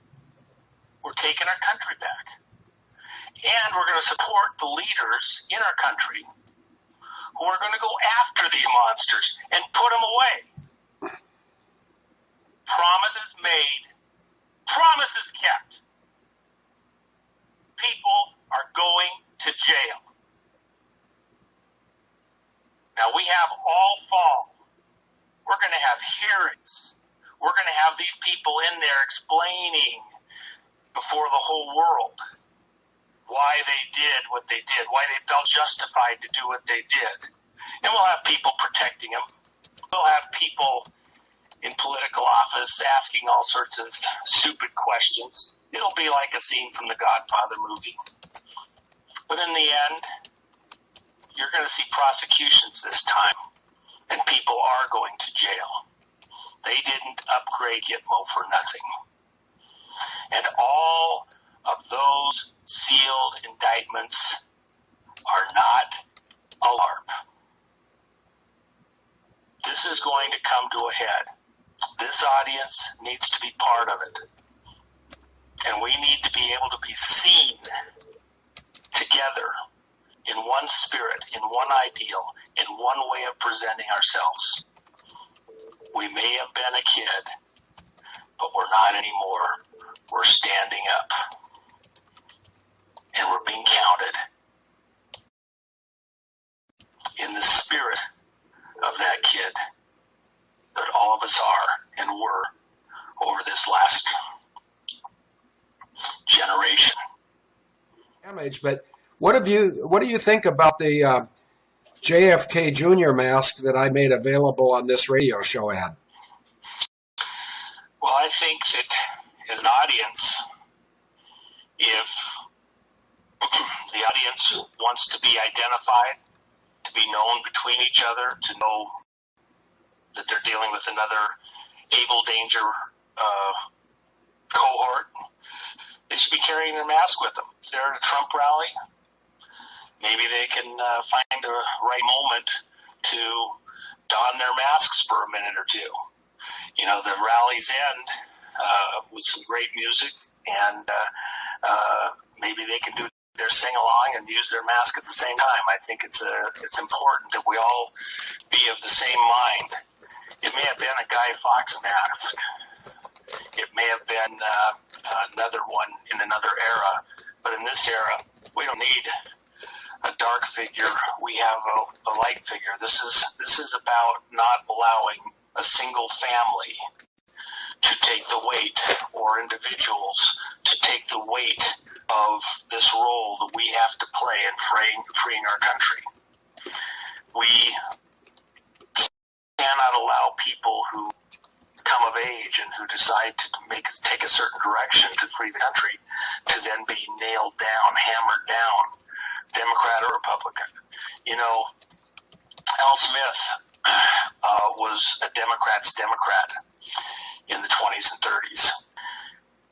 We're taking our country back. And we're going to support the leaders in our country who are going to go after these monsters and put them away. Promises made, promises kept. People are going to jail. Now we have all fall. We're going to have hearings. We're going to have these people in there explaining before the whole world why they did what they did, why they felt justified to do what they did. And we'll have people protecting them. We'll have people in political office asking all sorts of stupid questions. It'll be like a scene from the Godfather movie. But in the end, you're going to see prosecutions this time, and people are going to jail. They didn't upgrade Gitmo for nothing. And all of those sealed indictments are not a LARP. This is going to come to a head. This audience needs to be part of it. And we need to be able to be seen together in one spirit, in one ideal, in one way of presenting ourselves. We may have been a kid, but we're not anymore. We're standing up. And we're being counted in the spirit of that kid that all of us are and were over this last generation. But what do you think about the JFK Jr. mask that I made available on this radio show ad? Well, I think that as an audience, if the audience wants to be identified, to be known between each other, to know that they're dealing with another able danger cohort, they should be carrying their mask with them. If they're at a Trump rally, maybe they can find the right moment to don their masks for a minute or two. You know, the rallies end with some great music, and maybe they can do their sing-along and use their mask at the same time. I think it's important that we all be of the same mind. It may have been a Guy Fawkes mask. It may have been another one in another era, but in this era, we don't need a dark figure. We have a light figure. This is about not allowing a single family to take the weight, or individuals to take the weight of this role that we have to play in freeing our country. We cannot allow people who come of age and who decide to take a certain direction to free the country to then be nailed down, hammered down, Democrat or Republican. You know, Al Smith was a Democrat's Democrat in the 20s and 30s.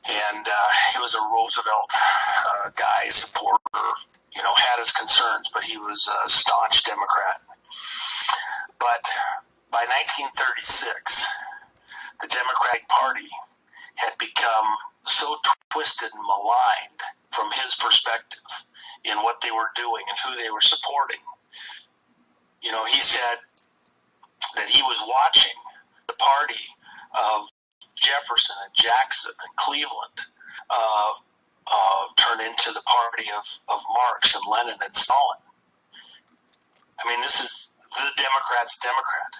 And he was a Roosevelt guy, supporter, you know, had his concerns, but he was a staunch Democrat. But by 1936, the Democratic Party had become so twisted and maligned from his perspective in what they were doing and who they were supporting. You know, he said that he was watching the party of Jefferson and Jackson and Cleveland turn into the party of Marx and Lenin and Stalin. I mean, this is the Democrats' Democrat.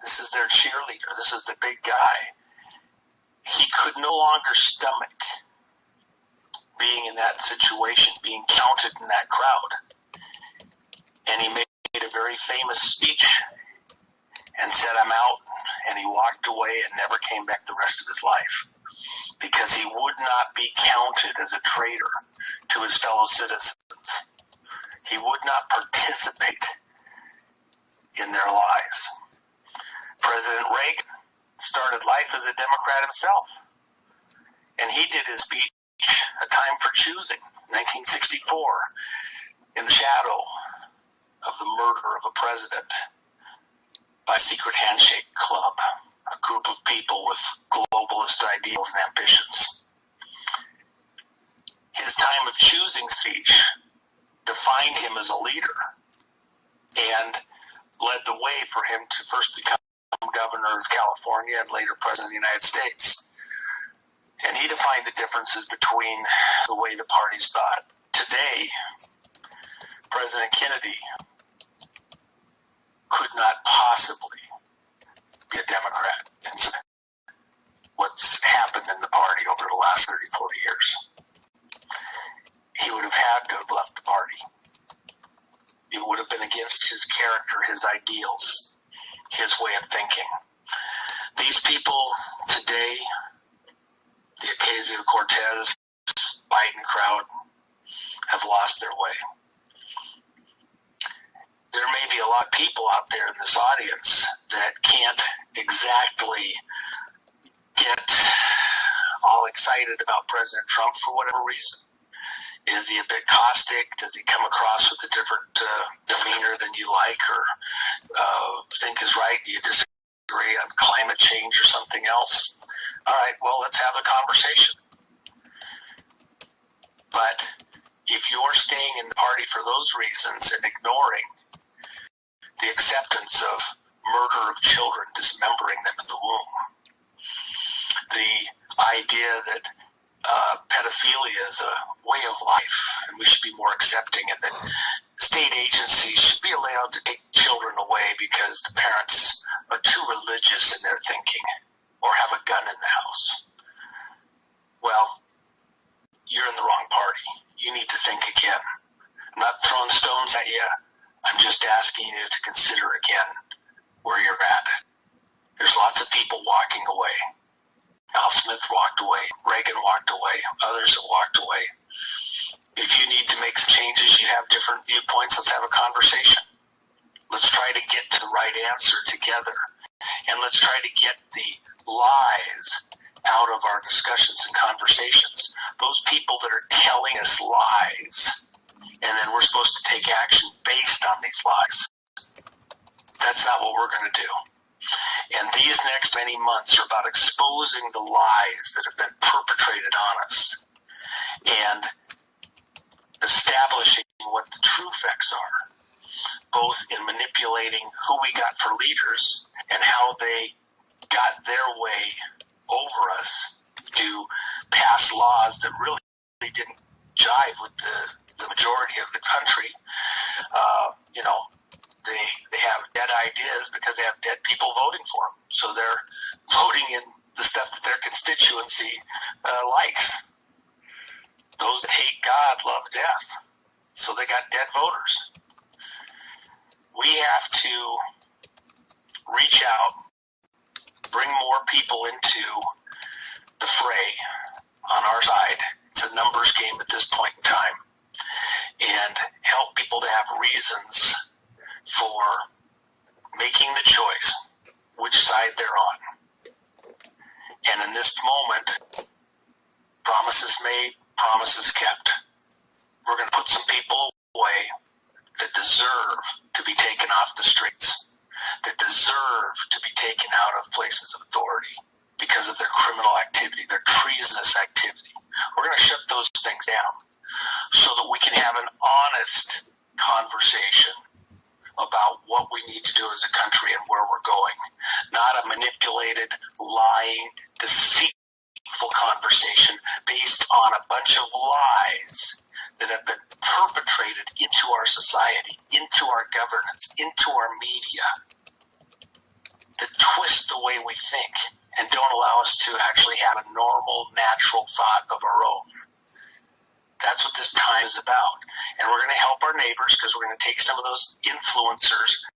This is their cheerleader. This is the big guy. He could no longer stomach being in that situation, being counted in that crowd. And he made a very famous speech and said, "I'm out," and he walked away and never came back the rest of his life, because he would not be counted as a traitor to his fellow citizens. He would not participate in their lives. President Reagan started life as a Democrat himself, and he did his speech, A Time for Choosing, 1964, in the shadow of the murder of a president by Secret Handshake Club, a group of people with globalist ideals and ambitions. His Time of Choosing speech defined him as a leader and led the way for him to first become governor of California and later president of the United States. And he defined the differences between the way the parties thought. Today, President Kennedy could not possibly be a Democrat and what's happened in the party over the last 30, 40 years. He would have had to have left the party. It would have been against his character, his ideals, his way of thinking. These people today, the Ocasio-Cortez, Biden crowd, have lost their way. There may be a lot of people out there in this audience that can't exactly get all excited about President Trump for whatever reason. Is he a bit caustic? Does he come across with a different demeanor than you like or think is right? Do you disagree on climate change or something else? All right, well, let's have a conversation. But if you're staying in the party for those reasons and ignoring the acceptance of murder of children, dismembering them in the womb, the idea that pedophilia is a way of life and we should be more accepting, and that state agencies should be allowed to take children away because the parents are too religious in their thinking or have a gun in the house. Well, you're in the wrong party. You need to think again. I'm not throwing stones at you. I'm just asking you to consider again where you're at. There's lots of people walking away. Al Smith walked away. Reagan walked away. Others have walked away. If you need to make changes, you have different viewpoints, let's have a conversation. Let's try to get to the right answer together. And let's try to get the lies out of our discussions and conversations. Those people that are telling us lies, and then we're supposed to take action based on these lies. That's not what we're going to do. And these next many months are about exposing the lies that have been perpetrated on us and establishing what the true facts are, both in manipulating who we got for leaders and how they got their way over us to pass laws that really didn't jive with the majority of the country. They have dead ideas because they have dead people voting for them. So they're voting in the stuff that their constituency likes. Those that hate God love death. So they got dead voters. We have to reach out, bring more people into the fray on our side. It's a numbers game at this point in time. And help people to have reasons for making the choice which side they're on. And in this moment, promises made, promises kept. We're going to put some people away that deserve to be taken off the streets, that deserve to be taken out of places of authority because of their criminal activity, their treasonous activity. We're going to shut those things down so that we can have an honest conversation about what we need to do as a country and where we're going, not a manipulated, lying, deceitful conversation based on a bunch of lies that have been perpetrated into our society, into our governance, into our media, that twist the way we think and don't allow us to actually have a normal, natural thought of our own. That's what this time is about. And we're going to help our neighbors because we're going to take some of those influencers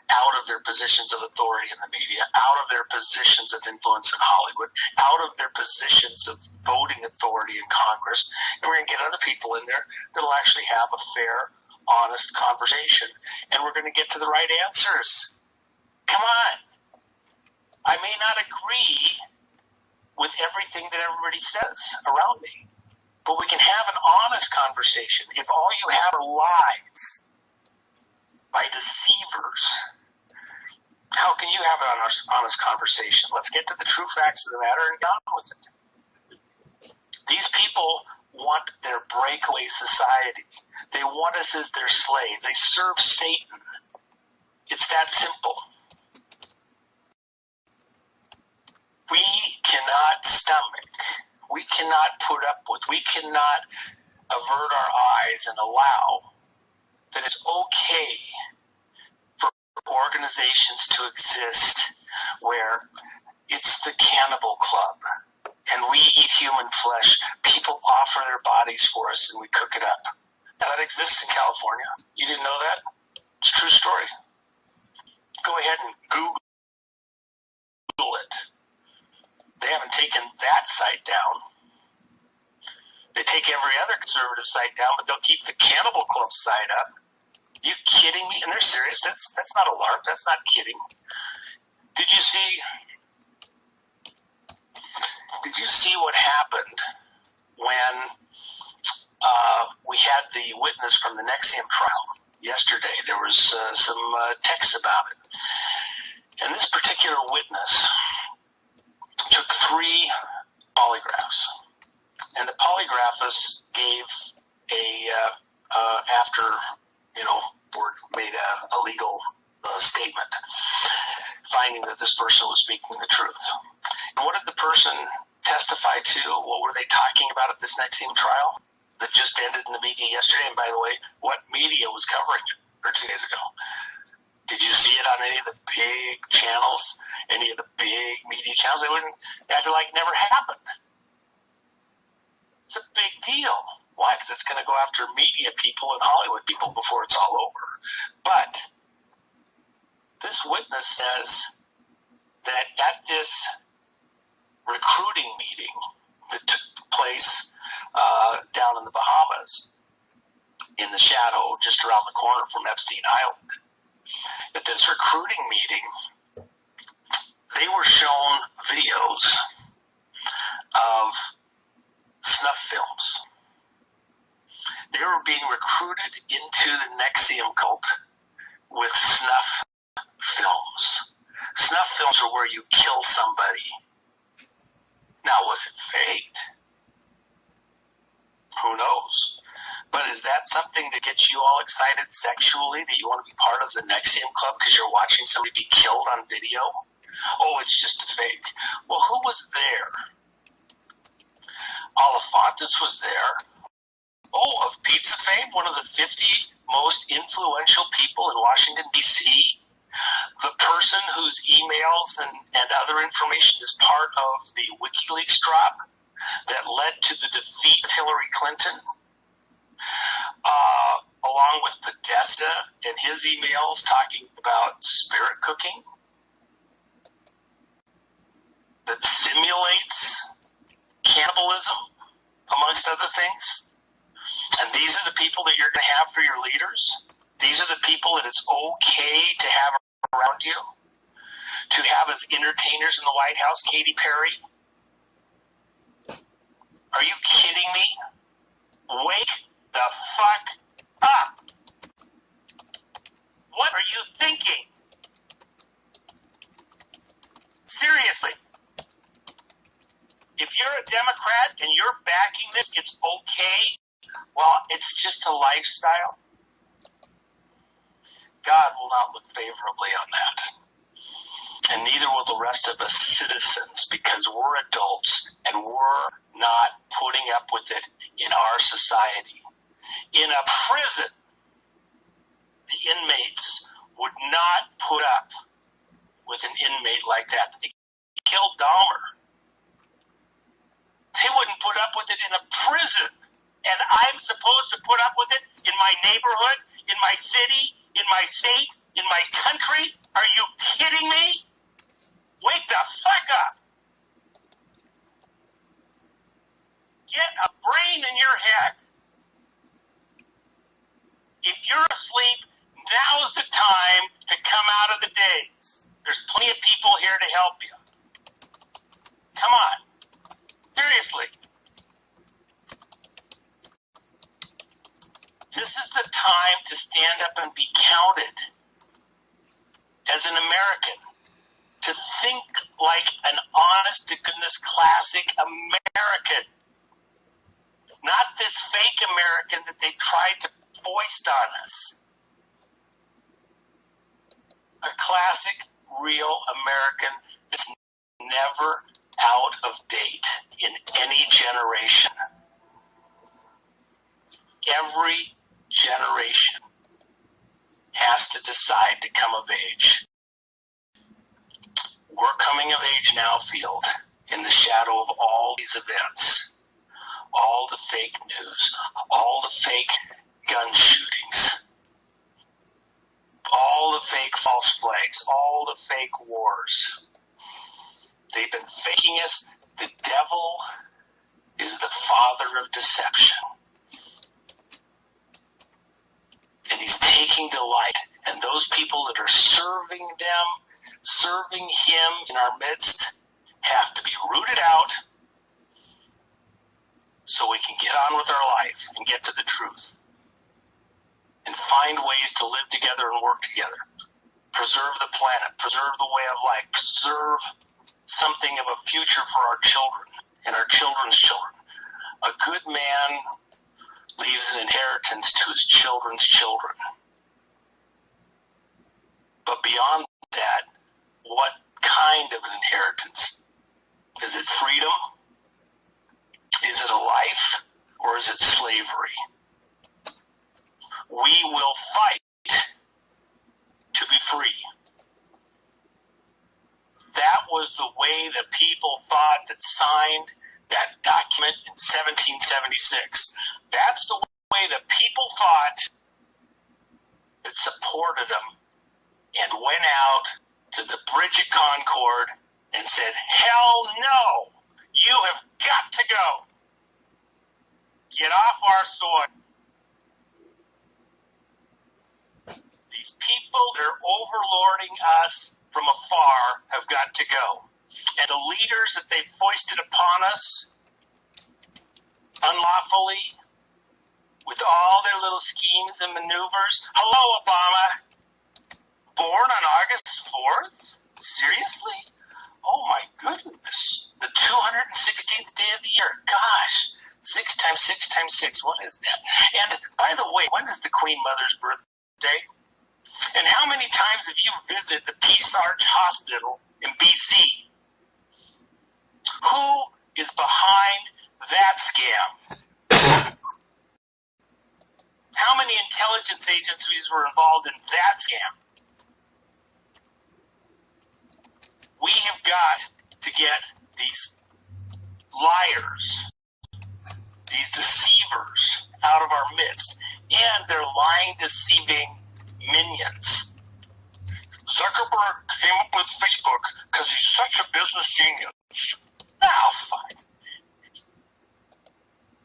out of their positions of authority in the media, out of their positions of influence in Hollywood, out of their positions of voting authority in Congress, and we're going to get other people in there that will actually have a fair, honest conversation. And we're going to get to the right answers. Come on. I may not agree with everything that everybody says around me, but we can have an honest conversation. If all you have are lies by deceivers, how can you have an honest conversation? Let's get to the true facts of the matter and get on with it. These people want their breakaway society. They want us as their slaves. They serve Satan. It's that simple. We cannot stomach, we cannot put up with, we cannot avert our eyes and allow that it's okay for organizations to exist where it's the cannibal club and we eat human flesh. People offer their bodies for us and we cook it up. Now, that exists in California. You didn't know that? It's a true story. Go ahead and Google it. They haven't taken that site down. They take every other conservative site down, but they'll keep the Cannibal Club site up. You kidding me? And they're serious. That's not a LARP. That's not kidding. Did you see what happened when we had the witness from the Nexium trial yesterday? There was some text about it. And this particular witness took 3 polygraphs. And the polygraphist gave after, board made a legal statement, finding that this person was speaking the truth. And what did the person testify to? What were they talking about at this Nexium trial that just ended in the media yesterday? And by the way, what media was covering it 2 days ago? Did you see it on any of the big channels, any of the big media channels? They wouldn't act like it never happened. It's a big deal. Why? Because it's going to go after media people and Hollywood people before it's all over. But this witness says that at this recruiting meeting that took place down in the Bahamas, in the shadow just around the corner from Epstein Island. At this recruiting meeting, they were shown videos of snuff films. They were being recruited into the NXIVM cult with snuff films. Snuff films are where you kill somebody. Now, was it faked? Who knows? But is that something that gets you all excited sexually, that you want to be part of the NXIVM club because you're watching somebody be killed on video? Oh, it's just a fake. Well, who was there? Alefantis was there. Oh, of pizza fame, one of the 50 most influential people in Washington, D.C., the person whose emails and other information is part of the WikiLeaks drop that led to the defeat of Hillary Clinton, along with Podesta and his emails talking about spirit cooking that simulates cannibalism, amongst other things. And these are the people that you're going to have for your leaders. These are the people that it's okay to have around you, to have as entertainers in the White House. Katy Perry. Are you kidding me? Wake the fuck up. What are you thinking? Seriously. If you're a Democrat and you're backing this, it's okay. Well, it's just a lifestyle. God will not look favorably on that. And neither will the rest of us citizens, because we're adults and we're not putting up with it in our society. In a prison, the inmates would not put up with an inmate like that. They killed Dahmer. They wouldn't put up with it in a prison. And I'm supposed to put up with it in my neighborhood, in my city, in my state, in my country? Are you kidding me? Wake the fuck up. Get a brain in your head. If you're asleep, now's the time to come out of the daze. There's plenty of people here to help you. Come on. Seriously. This is the time to stand up and be counted as an American, to think like an honest-to-goodness classic American, not this fake American that they tried to foist on us. A classic, real American that's never out of date in any generation. Every generation has to decide to come of age. We're coming of age now, Field, in the shadow of all these events, all the fake news, all the fake gun shootings, all the fake false flags, all the fake wars. They've been faking us. The devil is the father of deception. And he's taking delight. And those people that are serving him in our midst have to be rooted out so we can get on with our life and get to the truth and find ways to live together and work together. Preserve the planet, preserve the way of life, preserve something of a future for our children and our children's children. A good man leaves an inheritance to his children's children. But beyond that, what kind of an inheritance? Is it freedom? Is it a life? Or is it slavery? We will fight to be free. That was the way the people thought that signed that document in 1776. That's the way the people thought that supported them and went out to the Bridge of Concord and said, hell no! You have got to go. Get off our soil. These people that are overlording us from afar have got to go. And the leaders that they've foisted upon us unlawfully, with all their little schemes and maneuvers. Hello, Obama. Born on August 4th? Seriously? Oh, my goodness. The 216th day of the year. Gosh. 6 times 6 times 6. What is that? And, by the way, when is the Queen Mother's birthday? And how many times have you visited the Peace Arch Hospital in BC? Who is behind that scam? How many intelligence agencies were involved in that scam? We have got to get these liars, these deceivers out of our midst, and their lying, deceiving minions. Zuckerberg came up with Facebook because he's such a business genius. Oh, fine.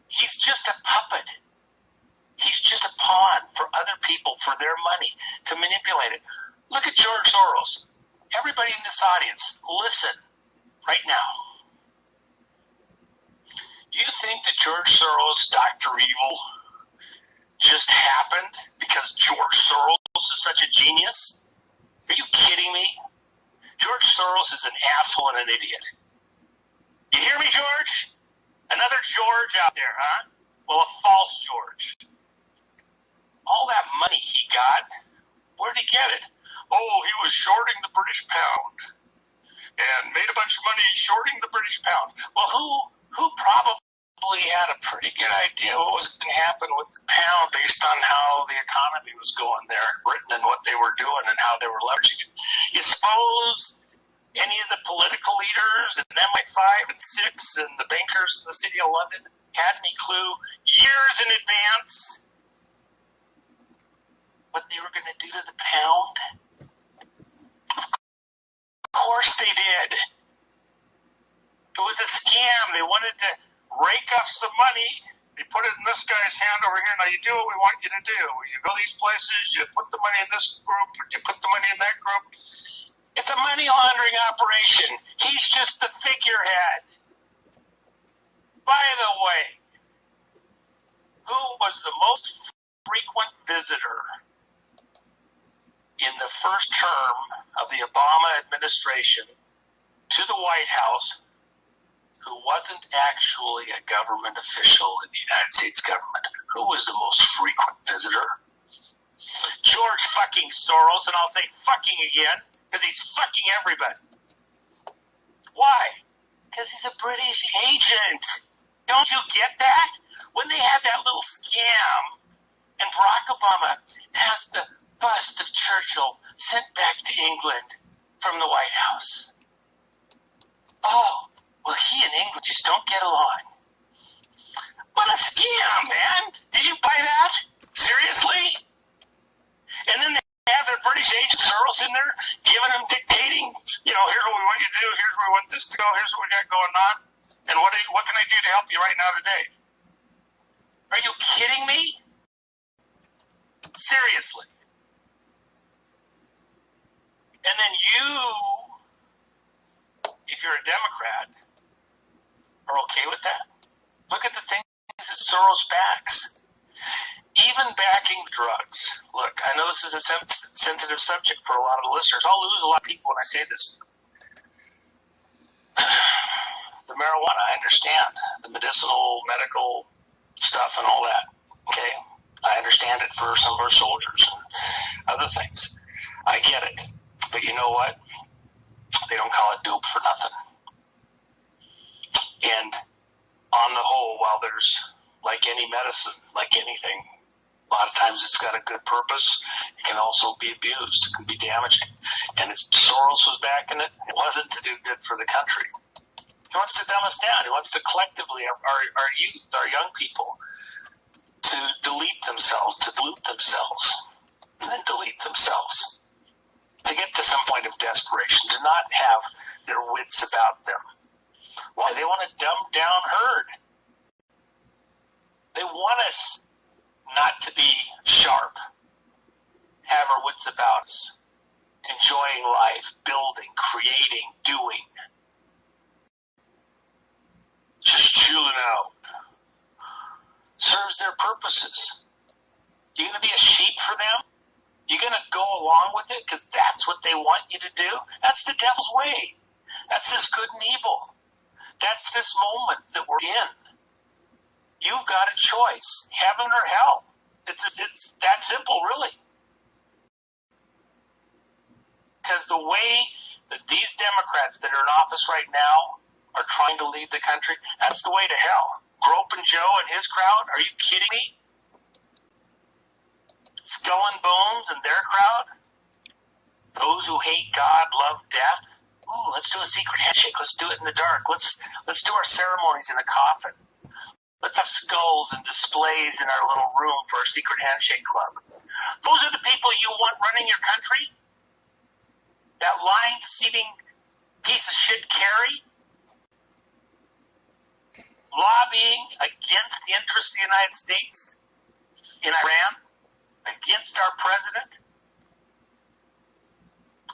He's just a puppet. He's just a pawn for other people, for their money, to manipulate it. Look at George Soros. Everybody in this audience, listen right now. You think that George Soros, Dr. Evil, just happened because George Soros is such a genius? Are you kidding me? George Soros is an asshole and an idiot. You hear me, George? Another George out there, huh? Well, a false George. All that money he got, where'd he get it? Oh, he was shorting the British pound and made a bunch of money shorting the British pound. Well, who probably had a pretty good idea what was going to happen with the pound based on how the economy was going there in Britain and what they were doing and how they were leveraging it. You suppose any of the political leaders and MI5 and 6 and the bankers in the city of London had any clue years in advance what they were going to do to the pound? Of course they did. It was a scam. They wanted to rake off some money. They put it in this guy's hand over here. Now you do what we want you to do. You go these places, you put the money in this group, you put the money in that group. It's a money laundering operation. He's just the figurehead. By the way, who was the most frequent visitor in the first term of the Obama administration to the White House who wasn't actually a government official in the United States government? Who was the most frequent visitor? George fucking Soros, and I'll say fucking again, because he's fucking everybody. Why? Because he's a British agent. Don't you get that? When they had that little scam, and Barack Obama has the bust of Churchill sent back to England from the White House. Oh, well, he and England just don't get along. What a scam, man! Did you buy that? Seriously? And then they have their British agent Soros in there giving them dictating, here's what we want you to do, here's where we want this to go, here's what we got going on, and what can I do to help you right now today? Are you kidding me? Seriously. And then you, if you're a Democrat, are okay with that? Look at the things that Soros backs. Even backing drugs. Look, I know this is a sensitive subject for a lot of the listeners. I'll lose a lot of people when I say this. The marijuana, I understand. The medicinal, medical stuff and all that. Okay? I understand it for some of our soldiers and other things. I get it. But you know what? They don't call it dope for nothing. And on the whole, while there's, like any medicine, like anything, a lot of times it's got a good purpose. It can also be abused. It can be damaging. And if Soros was backing it, it wasn't to do good for the country. He wants to dumb us down. He wants to collectively, our youth, our young people, to delete themselves, to dilute themselves, and then delete themselves, to get to some point of desperation, to not have their wits about them. Why? They want to dumb down herd. They want us not to be sharp, have our wits about us, enjoying life, building, creating, doing. Just chilling out. Serves their purposes. You're going to be a sheep for them? You're going to go along with it because that's what they want you to do? That's the devil's way. That's this good and evil. That's this moment that we're in. You've got a choice, heaven or hell. It's that simple, really. Because the way that these Democrats that are in office right now are trying to lead the country, that's the way to hell. Groping Joe and his crowd, are you kidding me? Skull and Bones and their crowd, those who hate God, love death. Ooh, let's do a secret handshake. Let's do it in the dark. Let's do our ceremonies in a coffin. Let's have skulls and displays in our little room for our secret handshake club. Those are the people you want running your country? That lying, deceiving piece of shit Kerry? Lobbying against the interests of the United States in Iran? Against our president?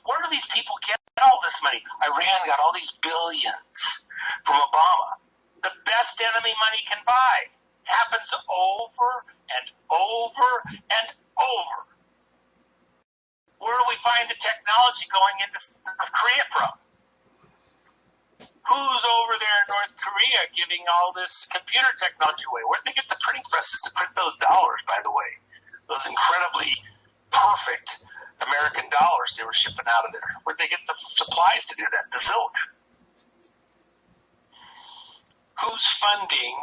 Where do these people get all this money? Iran got all these billions from Obama. The best enemy money can buy. Happens over and over and over. Where do we find the technology going into North Korea from? Who's over there in North Korea giving all this computer technology away? Where'd they get the printing presses to print those dollars, by the way? Those incredibly perfect American dollars they were shipping out of there. Where'd they get the supplies to do that? The silk. Who's funding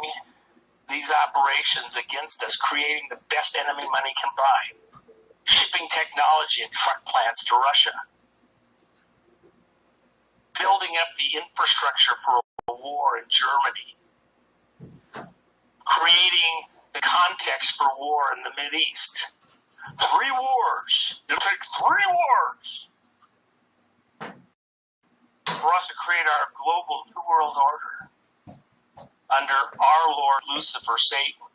these operations against us, creating the best enemy money can buy? Shipping technology and truck plants to Russia. Building up the infrastructure for a war in Germany. Creating the context for war in the Mideast. 3 wars. It'll take 3 wars for us to create our global New World Order under our Lord Lucifer, Satan.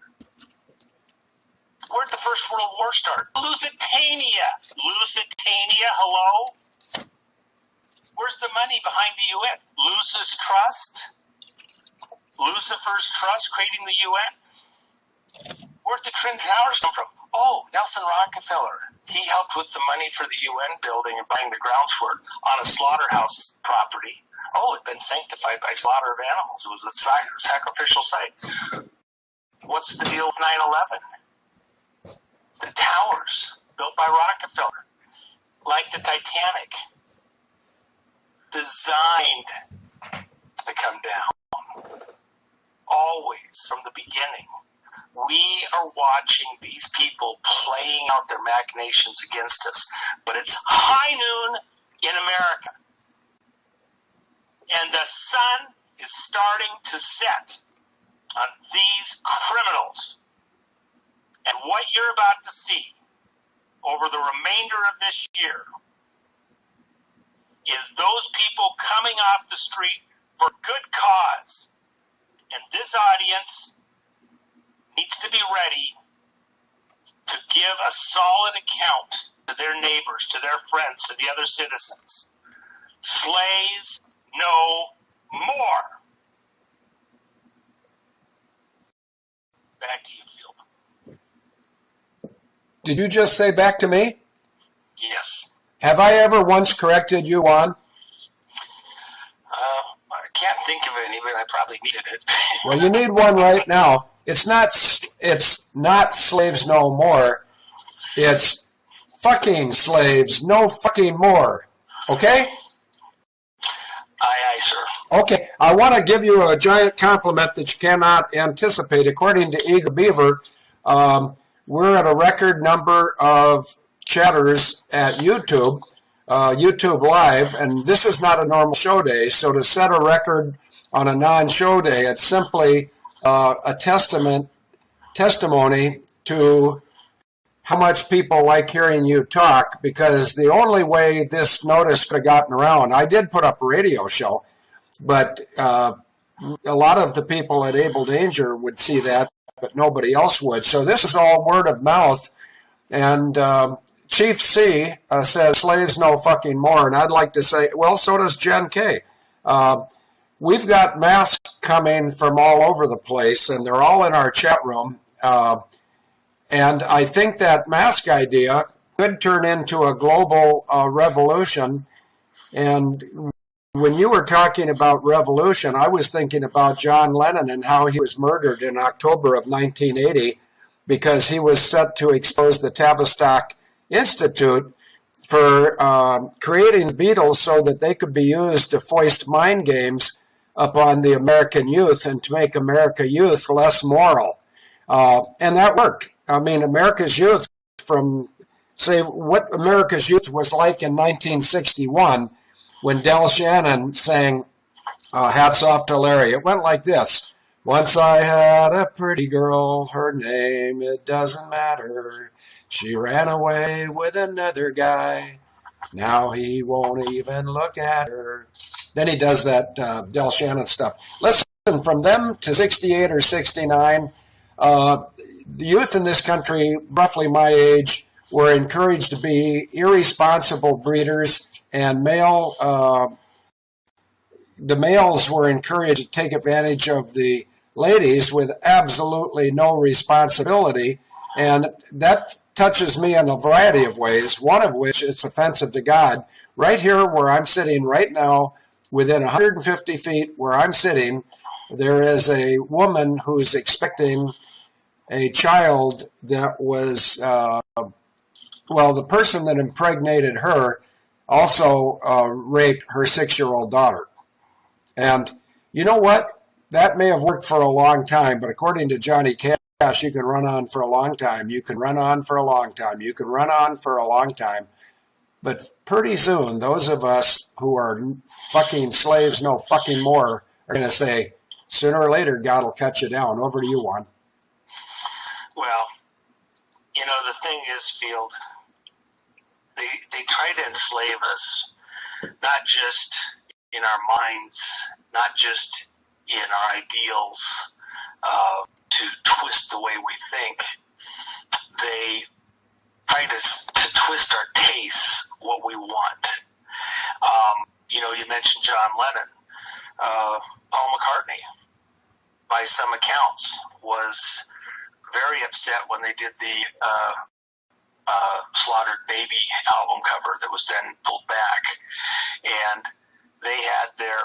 Where'd the First World War start? Lusitania. Lusitania, hello? Where's the money behind the UN? Lucis Trust? Lucifer's Trust creating the UN? Where'd the Twin Towers come from? Oh, Nelson Rockefeller. He helped with the money for the UN building and buying the grounds for it on a slaughterhouse property. Oh, it'd been sanctified by slaughter of animals. It was a sacrificial site. What's the deal with 9/11? The towers built by Rockefeller, like the Titanic, designed to come down. Always, from the beginning. We are watching these people playing out their machinations against us. But it's high noon in America. And the sun is starting to set on these criminals. And what you're about to see over the remainder of this year is those people coming off the street for good cause. And this audience needs to be ready to give a solid account to their neighbors, to their friends, to the other citizens. Slaves no more. Back to you, Field. Did you just say back to me? Yes. Have I ever once corrected you on? I can't think of any, but I probably needed it. Well, you need one right now. It's not slaves no more. It's fucking slaves no fucking more. Okay? Aye, sir. Okay. I want to give you a giant compliment that you cannot anticipate. According to Eagle Beaver, we're at a record number of chatters at YouTube, YouTube Live, and this is not a normal show day. So to set a record on a non-show day, it's simply a testimony to how much people like hearing you talk, because the only way this notice could have gotten around, I did put up a radio show, but a lot of the people at Able Danger would see that, but nobody else would. So this is all word of mouth. And Chief C says slaves no fucking more. And I'd like to say, well, so does Jen K. We've got masks coming from all over the place, and they're all in our chat room. And I think that mask idea could turn into a global revolution. And when you were talking about revolution, I was thinking about John Lennon and how he was murdered in October of 1980 because he was set to expose the Tavistock Institute for creating the Beatles so that they could be used to foist mind games upon the American youth and to make America youth less moral. And that worked. I mean, America's youth from, say, what America's youth was like in 1961 when Del Shannon sang Hats Off to Larry. It went like this. Once I had a pretty girl, her name, it doesn't matter. She ran away with another guy. Now he won't even look at her. Then he does that Del Shannon stuff. Listen, from them to 68 or 69, the youth in this country, roughly my age, were encouraged to be irresponsible breeders, and the males were encouraged to take advantage of the ladies with absolutely no responsibility. And that touches me in a variety of ways, one of which is offensive to God. Right here where I'm sitting right now, within 150 feet where I'm sitting, there is a woman who's expecting a child that was, the person that impregnated her also raped her 6-year-old daughter. And you know what? That may have worked for a long time, but according to Johnny Cash, you can run on for a long time. You can run on for a long time. You can run on for a long time. But pretty soon, those of us who are fucking slaves no fucking more are going to say, sooner or later, God will cut you down. Over to you, Juan. Well, the thing is, Field, they try to enslave us, not just in our minds, not just in our ideals, to twist the way we think. They try to twist our tastes, what we want. You mentioned John Lennon. Paul McCartney, by some accounts, was very upset when they did the Slaughtered Baby album cover that was then pulled back. And they had their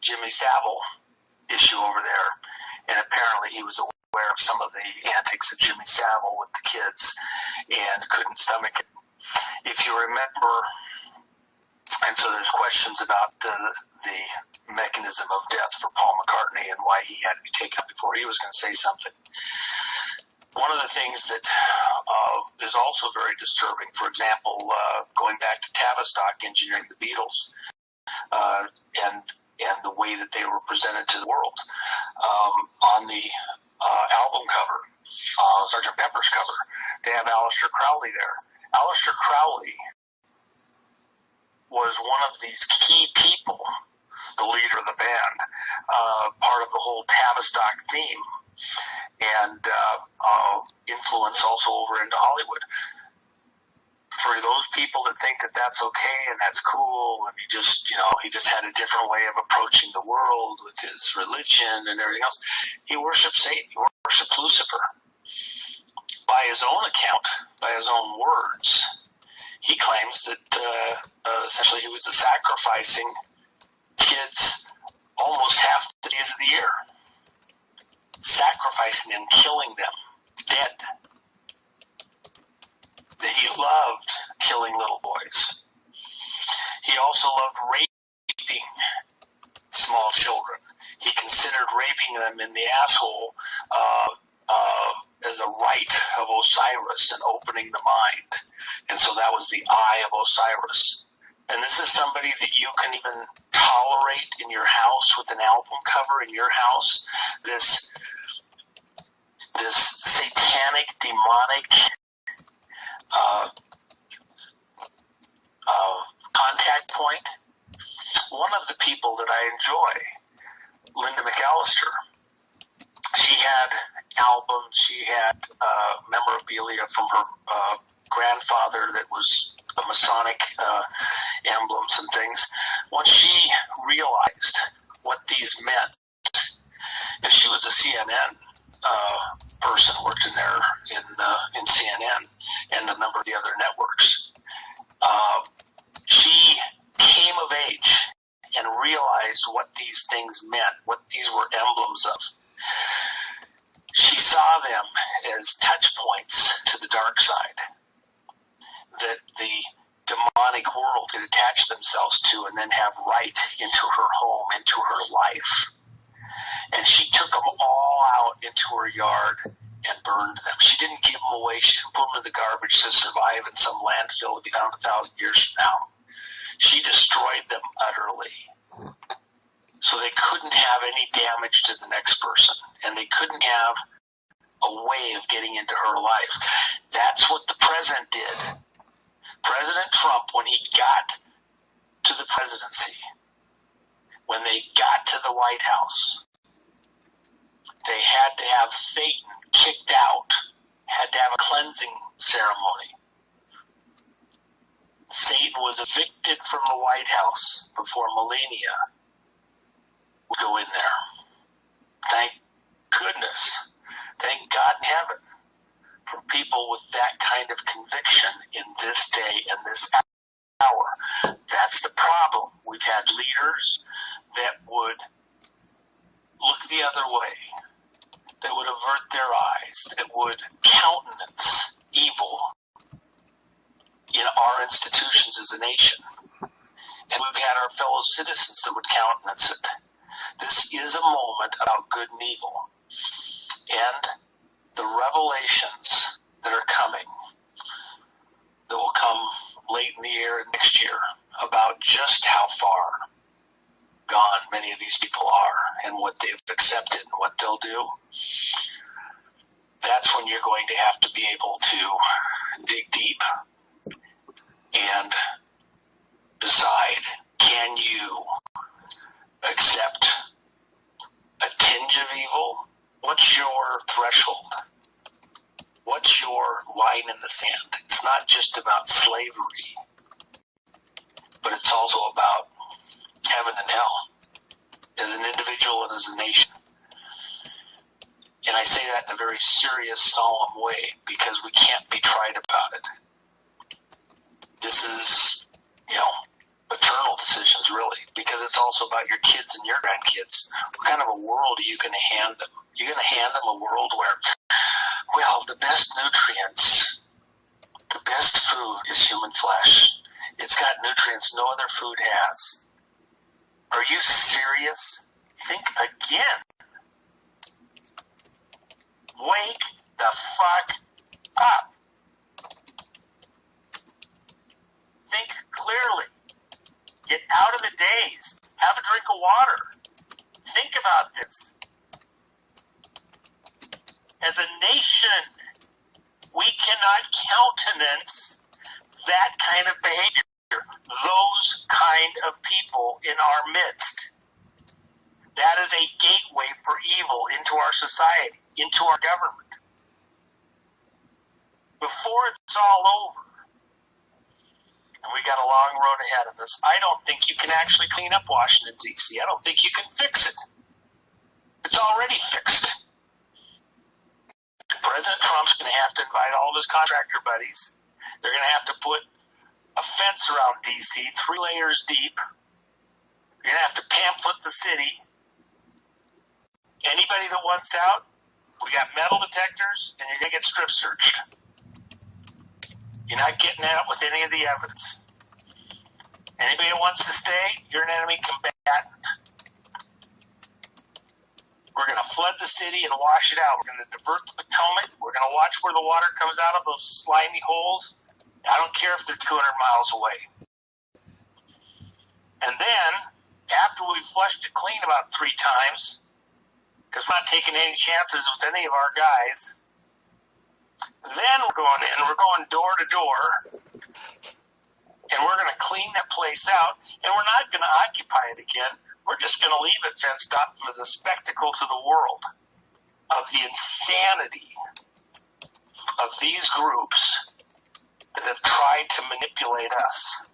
Jimmy Savile issue over there, and apparently he was aware of some of the antics of Jimmy Savile with the kids and couldn't stomach it. If you remember, and so there's questions about the mechanism of death for Paul McCartney and why he had to be taken up before he was going to say something. One of the things that is also very disturbing, for example, going back to Tavistock engineering the Beatles, and the way that they were presented to the world. On the album cover, Sgt. Pepper's cover, they have Aleister Crowley there. Aleister Crowley was one of these key people, the leader of the band, part of the whole Tavistock theme, and influence also over into Hollywood. For those people that think that that's okay and that's cool, and he just had a different way of approaching the world with his religion and everything else, he worshipped Satan, he worshipped Lucifer. By his own account, by his own words, he claims that essentially he was sacrificing kids almost half the days of the year, sacrificing them, killing them, dead. That he loved killing little boys. He also loved raping small children. He considered raping them in the asshole as a rite of Osiris and opening the mind. And so that was the eye of Osiris. And this is somebody that you can even tolerate in your house with an album cover in your house. This satanic, demonic contact point. One of the people that I enjoy Linda McAllister. She had albums, she had memorabilia from her grandfather that was the Masonic emblems and things. Once she realized what these meant, and she was a CNN person, worked in there in CNN and a number of the other networks. She came of age and realized what these things meant, what these were emblems of. She saw them as touch points to the dark side that the demonic world could attach themselves to and then have right into her home, into her life. And she took them all out into her yard and burned them. She didn't give them away. She didn't put them in the garbage to survive in some landfill to be found 1,000 years from now. She destroyed them utterly. So they couldn't have any damage to the next person, and they couldn't have a way of getting into her life. That's what the president did. President Trump, when he got to the presidency, when they got to the White House, they had to have Satan kicked out, had to have a cleansing ceremony. Satan was evicted from the White House before Melania would go in there. Thank goodness. Thank God in heaven for people with that kind of conviction in this day and this hour. That's the problem. We've had leaders that would look the other way, that would avert their eyes, that would countenance evil in our institutions as a nation. And we've had our fellow citizens that would countenance it. This is a moment about good and evil. And the revelations that are coming, that will come late in the year and next year, about just how far gone many of these people are and what they've accepted and what they'll do, that's when you're going to have to be able to dig deep and decide, can you accept a tinge of evil? What's your threshold? What's your line in the sand? It's not just about slavery, but it's also about heaven and hell as an individual and as a nation. And I say that in a very serious, solemn way because we can't be trite about it. This is, eternal decisions, really, because it's also about your kids and your grandkids. What kind of a world are you going to hand them? You're going to hand them a world where, the best nutrients, the best food is human flesh. It's got nutrients no other food has. Are you serious? Think again. Wake the fuck up. Think clearly. Get out of the daze. Have a drink of water. Think about this. As a nation, we cannot countenance that kind of behavior, those kind of people in our midst. That is a gateway for evil into our society, into our government. Before it's all over, and we got a long road ahead of us, I don't think you can actually clean up Washington, D.C. I don't think you can fix it. It's already fixed. President Trump's going to have to invite all of his contractor buddies. They're going to have to put a fence around D.C., 3 layers deep. You're going to have to pamphlet the city. Anybody that wants out, we got metal detectors, and you're going to get strip searched. You're not getting out with any of the evidence. Anybody that wants to stay, you're an enemy combatant. We're going to flood the city and wash it out. We're going to divert the Potomac. We're going to watch where the water comes out of those slimy holes. I don't care if they're 200 miles away. And then, after we've flushed it clean about 3 times, because we're not taking any chances with any of our guys, then we're going in, we're going door to door, and we're going to clean that place out, and we're not going to occupy it again. we're just going to leave it fenced off as a spectacle to the world of the insanity of these groups that have tried to manipulate us.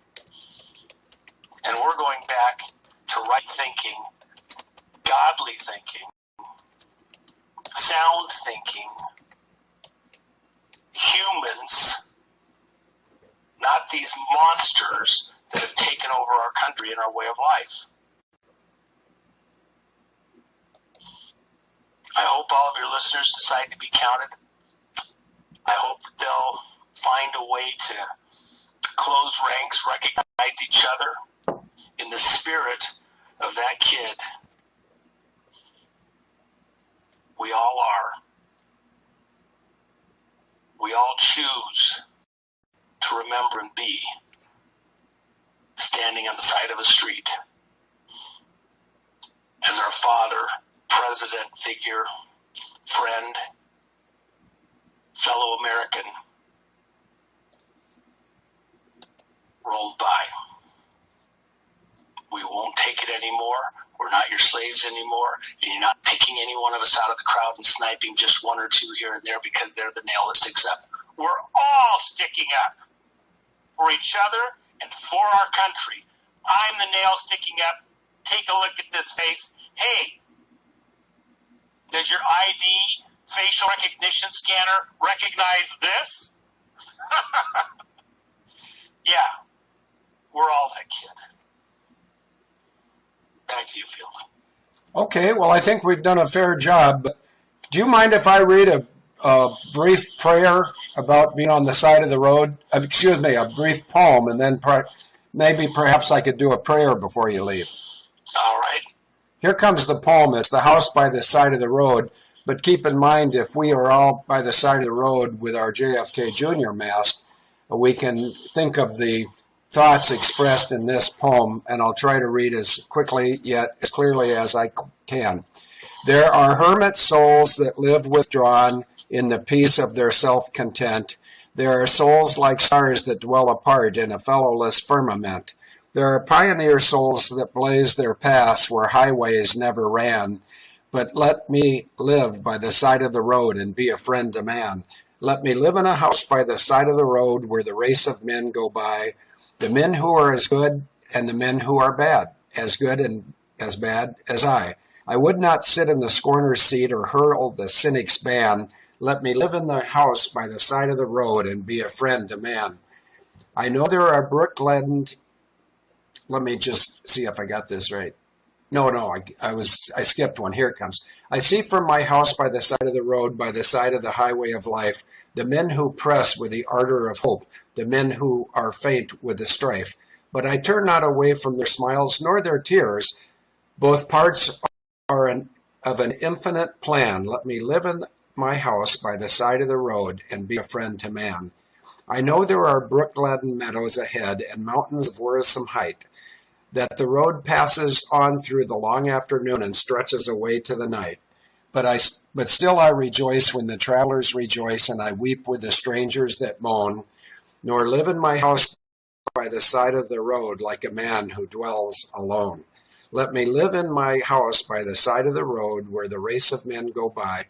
And we're going back to right thinking, godly thinking, sound thinking, humans, not these monsters that have taken over our country and our way of life. I hope all of your listeners decide to be counted. I hope that they'll find a way to close ranks, recognize each other in the spirit of that kid. We all are. We all choose to remember and be standing on the side of a street as our father, president, figure, friend, fellow American rolled by. We won't take it anymore. We're not your slaves anymore. And you're not picking any one of us out of the crowd and sniping just one or two here and there because they're the nail that sticks up. We're all sticking up for each other and for our country. I'm the nail sticking up. Take a look at this face. Hey, does your ID facial recognition scanner recognize this? Yeah, we're all that kid. Back to you, Field. Okay, well, I think we've done a fair job. But do you mind if I read a brief prayer about being on the side of the road? Excuse me, a brief poem, and then perhaps I could do a prayer before you leave. All right. Here comes the poem. It's the house by the side of the road. But keep in mind, if we are all by the side of the road with our JFK Jr. mask, we can think of the thoughts expressed in this poem, and I'll try to read as quickly yet as clearly as I can. There are hermit souls that live withdrawn in the peace of their self-content. There are souls like stars that dwell apart in a fellowless firmament. There are pioneer souls that blaze their paths where highways never ran. But let me live by the side of the road and be a friend to man. Let me live in a house by the side of the road where the race of men go by, the men who are as good and the men who are bad, as good and as bad as I. I would not sit in the scorner's seat or hurl the cynic's ban. Let me live in the house by the side of the road and be a friend to man. I know there are Brooklyn. Let me just see if I got this right. No, I skipped one. Here it comes. I see from my house by the side of the road, by the side of the highway of life, the men who press with the ardor of hope, the men who are faint with the strife. But I turn not away from their smiles nor their tears. Both parts are of an infinite plan. Let me live in my house by the side of the road and be a friend to man. I know there are brook-laden meadows ahead and mountains of wearisome height, that the road passes on through the long afternoon and stretches away to the night. But still I rejoice when the travelers rejoice, and I weep with the strangers that moan, nor live in my house by the side of the road like a man who dwells alone. Let me live in my house by the side of the road where the race of men go by.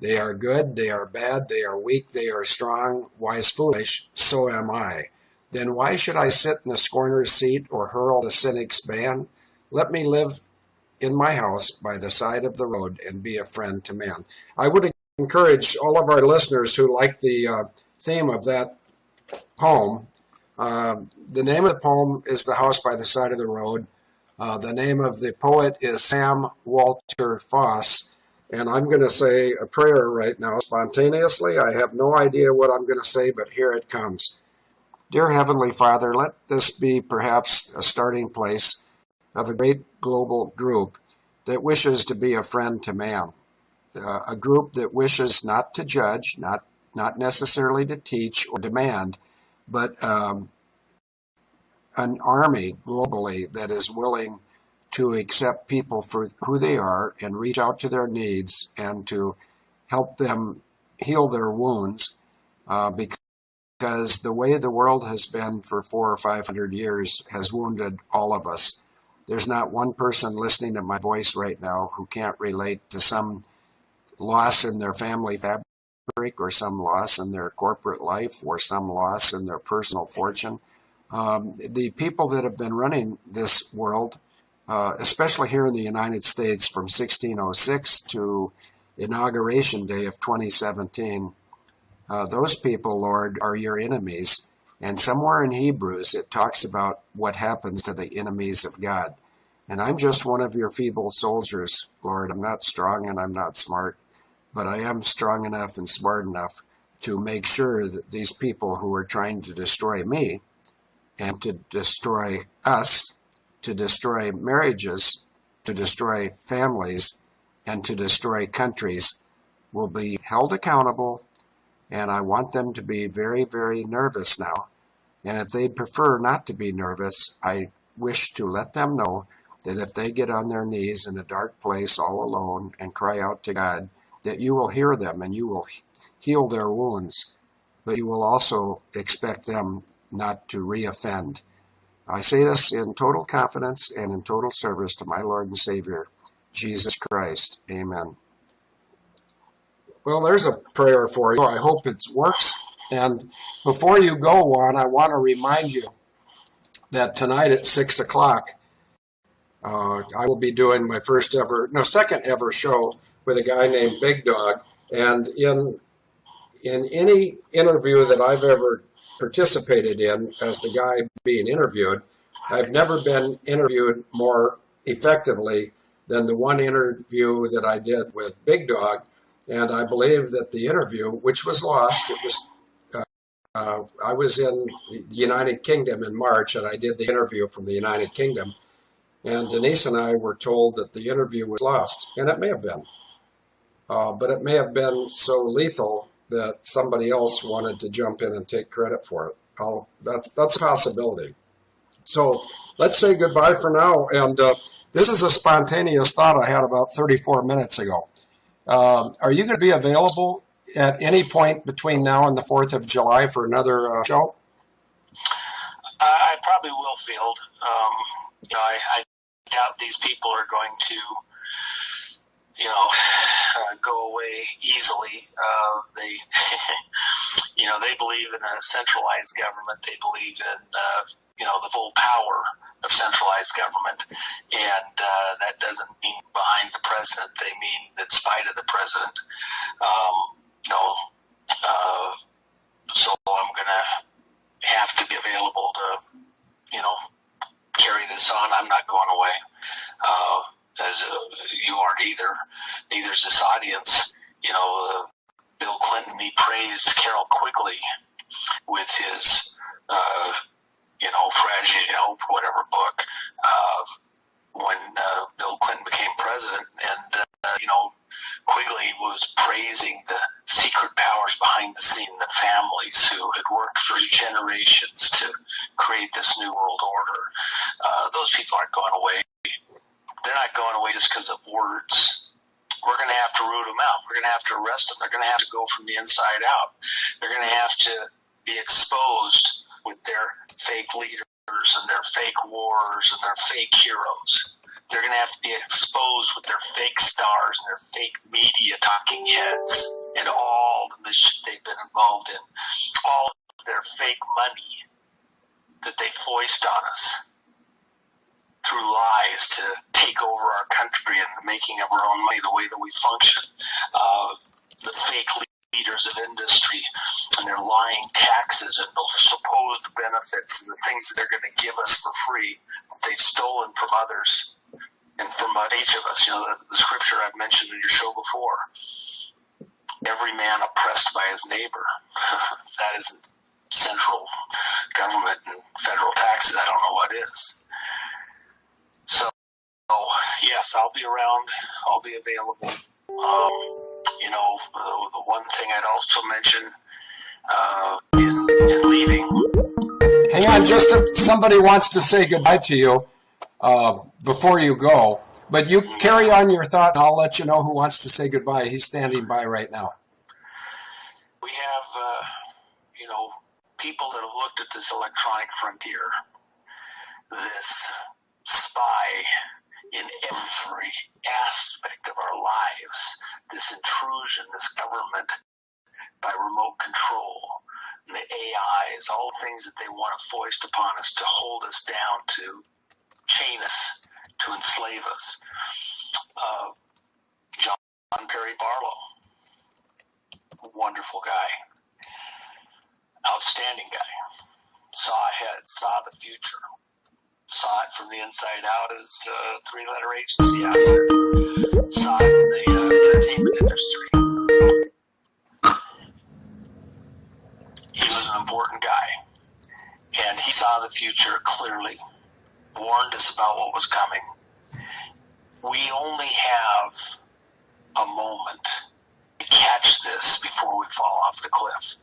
They are good, they are bad, they are weak, they are strong, wise, foolish, so am I. Then why should I sit in the scorner's seat or hurl the cynic's ban? Let me live in my house by the side of the road and be a friend to man. I would encourage all of our listeners who like the theme of that poem. The name of the poem is The House by the Side of the Road. The name of the poet is Sam Walter Foss. And I'm going to say a prayer right now spontaneously. I have no idea what I'm going to say, but here it comes. Dear Heavenly Father, let this be perhaps a starting place of a great global group that wishes to be a friend to man, a group that wishes not to judge, not necessarily to teach or demand, but an army globally that is willing to accept people for who they are and reach out to their needs and to help them heal their wounds, because the way the world has been for 400 or 500 years has wounded all of us. there's not one person listening to my voice right now who can't relate to some loss in their family fabric, or some loss in their corporate life, or some loss in their personal fortune. The people that have been running this world, especially here in the United States from 1606 to Inauguration Day of 2017, those people, Lord, are your enemies. And somewhere in Hebrews, it talks about what happens to the enemies of God. And I'm just one of your feeble soldiers, Lord. I'm not strong and I'm not smart, but I am strong enough and smart enough to make sure that these people who are trying to destroy me and to destroy us, to destroy marriages, to destroy families, and to destroy countries will be held accountable. And I want them to be very, very nervous now. And if they prefer not to be nervous, I wish to let them know that if they get on their knees in a dark place all alone and cry out to God, that you will hear them and you will heal their wounds, but you will also expect them not to reoffend. I say this in total confidence and in total service to my Lord and Savior, Jesus Christ. Amen. Well, there's a prayer for you. I hope it works. And before you go, Juan, I want to remind you that tonight at 6 o'clock, I will be doing my second ever show with a guy named Big Dog. And in any interview that I've ever participated in as the guy being interviewed, I've never been interviewed more effectively than the one interview that I did with Big Dog. And I believe that the interview, which was lost, I was in the United Kingdom in March, and I did the interview from the United Kingdom. And Denise and I were told that the interview was lost, and it may have been. But it may have been so lethal that somebody else wanted to jump in and take credit for it. That's a possibility. So let's say goodbye for now. And this is a spontaneous thought I had about 34 minutes ago. Are you going to be available at any point between now and the 4th of July for another show? I probably will, Field. I doubt these people are going to, go away easily. They, they believe in a centralized government. They believe in, the full power of centralized government. And that doesn't mean behind the president. They mean in spite of the president. So I'm going to have to be available to, carry this on. I'm not going away. As you aren't either. Neither's this audience. Bill Clinton, he praised Carroll Quigley with his, Fragile, whatever book, when Bill Clinton became president. And, Quigley was praising the secret powers behind the scene, the families who had worked for generations to create this new world order. Those people aren't going away. They're not going away just because of words. We're going to have to root them out. We're going to have to arrest them. They're going to have to go from the inside out. They're going to have to be exposed with their fake leaders and their fake wars and their fake heroes. They're going to have to be exposed with their fake stars and their fake media talking heads and all the mischief they've been involved in. All of their fake money that they foist on us through lies to take over our country and the making of our own money, the way that we function. The fake leaders of industry and their lying taxes and the supposed benefits and the things that they're going to give us for free that they've stolen from others and from each of us. The scripture I've mentioned in your show before. Every man oppressed by his neighbor. If that isn't central government and federal taxes, I don't know what is. So, yes, I'll be around. I'll be available. The one thing I'd also mention in leaving. Hang on, somebody wants to say goodbye to you before you go. But you carry on your thought, and I'll let you know who wants to say goodbye. He's standing by right now. We have, people that have looked at this electronic frontier, this spy in every aspect of our lives. This intrusion, this government by remote control, and the AIs, all the things that they want to foist upon us to hold us down, to chain us, to enslave us. John Perry Barlow, wonderful guy, outstanding guy, saw ahead, saw the future, saw it from the inside out as a three-letter agency asset, saw it in the entertainment industry. He was an important guy, and he saw the future clearly, warned us about what was coming. We only have a moment to catch this before we fall off the cliff.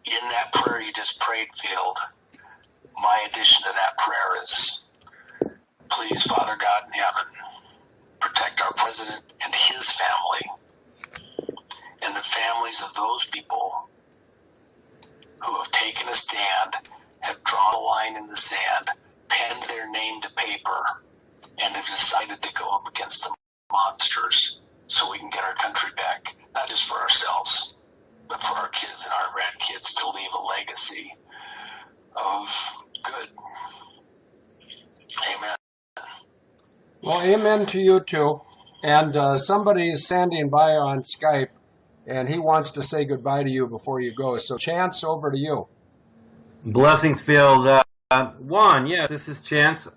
In that prayer you just prayed, Field, my addition to that prayer is, please, Father God in heaven, protect our president and his family and the families of those people who have taken a stand, have drawn a line in the sand, penned their name to paper, and have decided to go up against the monsters so we can get our country back, not just for ourselves, but for our kids and our grandkids, to leave a legacy of good. Amen. Well, amen to you too. And somebody's standing by on Skype, and he wants to say goodbye to you before you go. So, Chance, over to you. Blessings, Field. Juan, yes, this is Chance.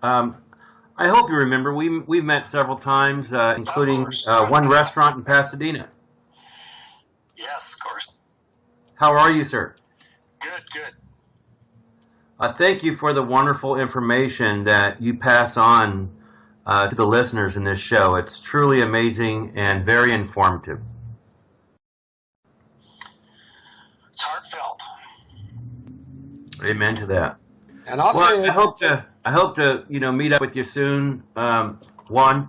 I hope you remember, we've met several times, including one restaurant in Pasadena. Yes, of course. How are you, sir? Good. Thank you for the wonderful information that you pass on to the listeners in this show. It's truly amazing and very informative. It's heartfelt. Amen to that. And I'll say, I hope to meet up with you soon, Juan.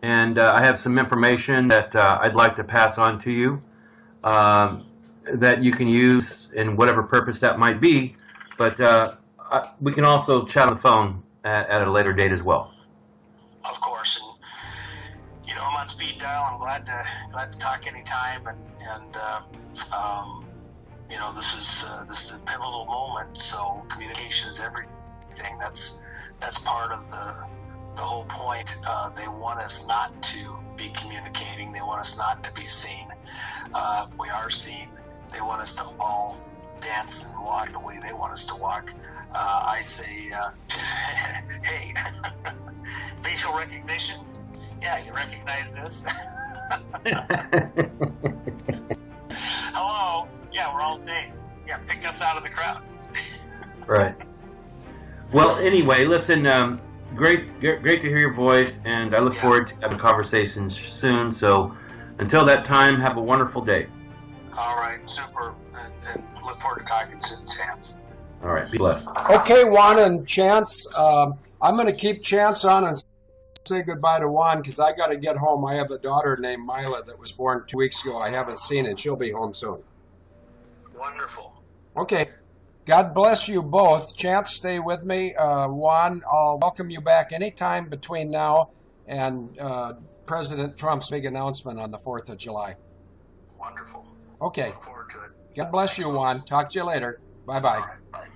And I have some information that I'd like to pass on to you that you can use in whatever purpose that might be. But we can also chat on the phone at a later date as well. Of course, and I'm on speed dial. I'm glad to talk anytime, and this is a pivotal moment. So communication is everything. That's part of the whole point. They want us not to be communicating. They want us not to be seen. If we are seen, they want us to all dance and walk the way they want us to walk. I say, hey, facial recognition. Yeah, you recognize this? Hello. Yeah, we're all the same. Yeah, pick us out of the crowd. Right. Well, anyway, listen, great to hear your voice, and I look forward to having conversations soon. So until that time, have a wonderful day. All right, super, and look forward to talking soon, Chance. All right, be blessed. Okay, Juan and Chance, I'm going to keep Chance on and say goodbye to Juan because I got to get home. I have a daughter named Mila that was born 2 weeks ago. I haven't seen it. She'll be home soon. Wonderful. Okay. God bless you both. Chance, stay with me. Juan, I'll welcome you back anytime between now and President Trump's big announcement on the 4th of July. Wonderful. Okay. Look forward to it. God bless you, Juan. Talk to you later. Bye-bye. All right, bye.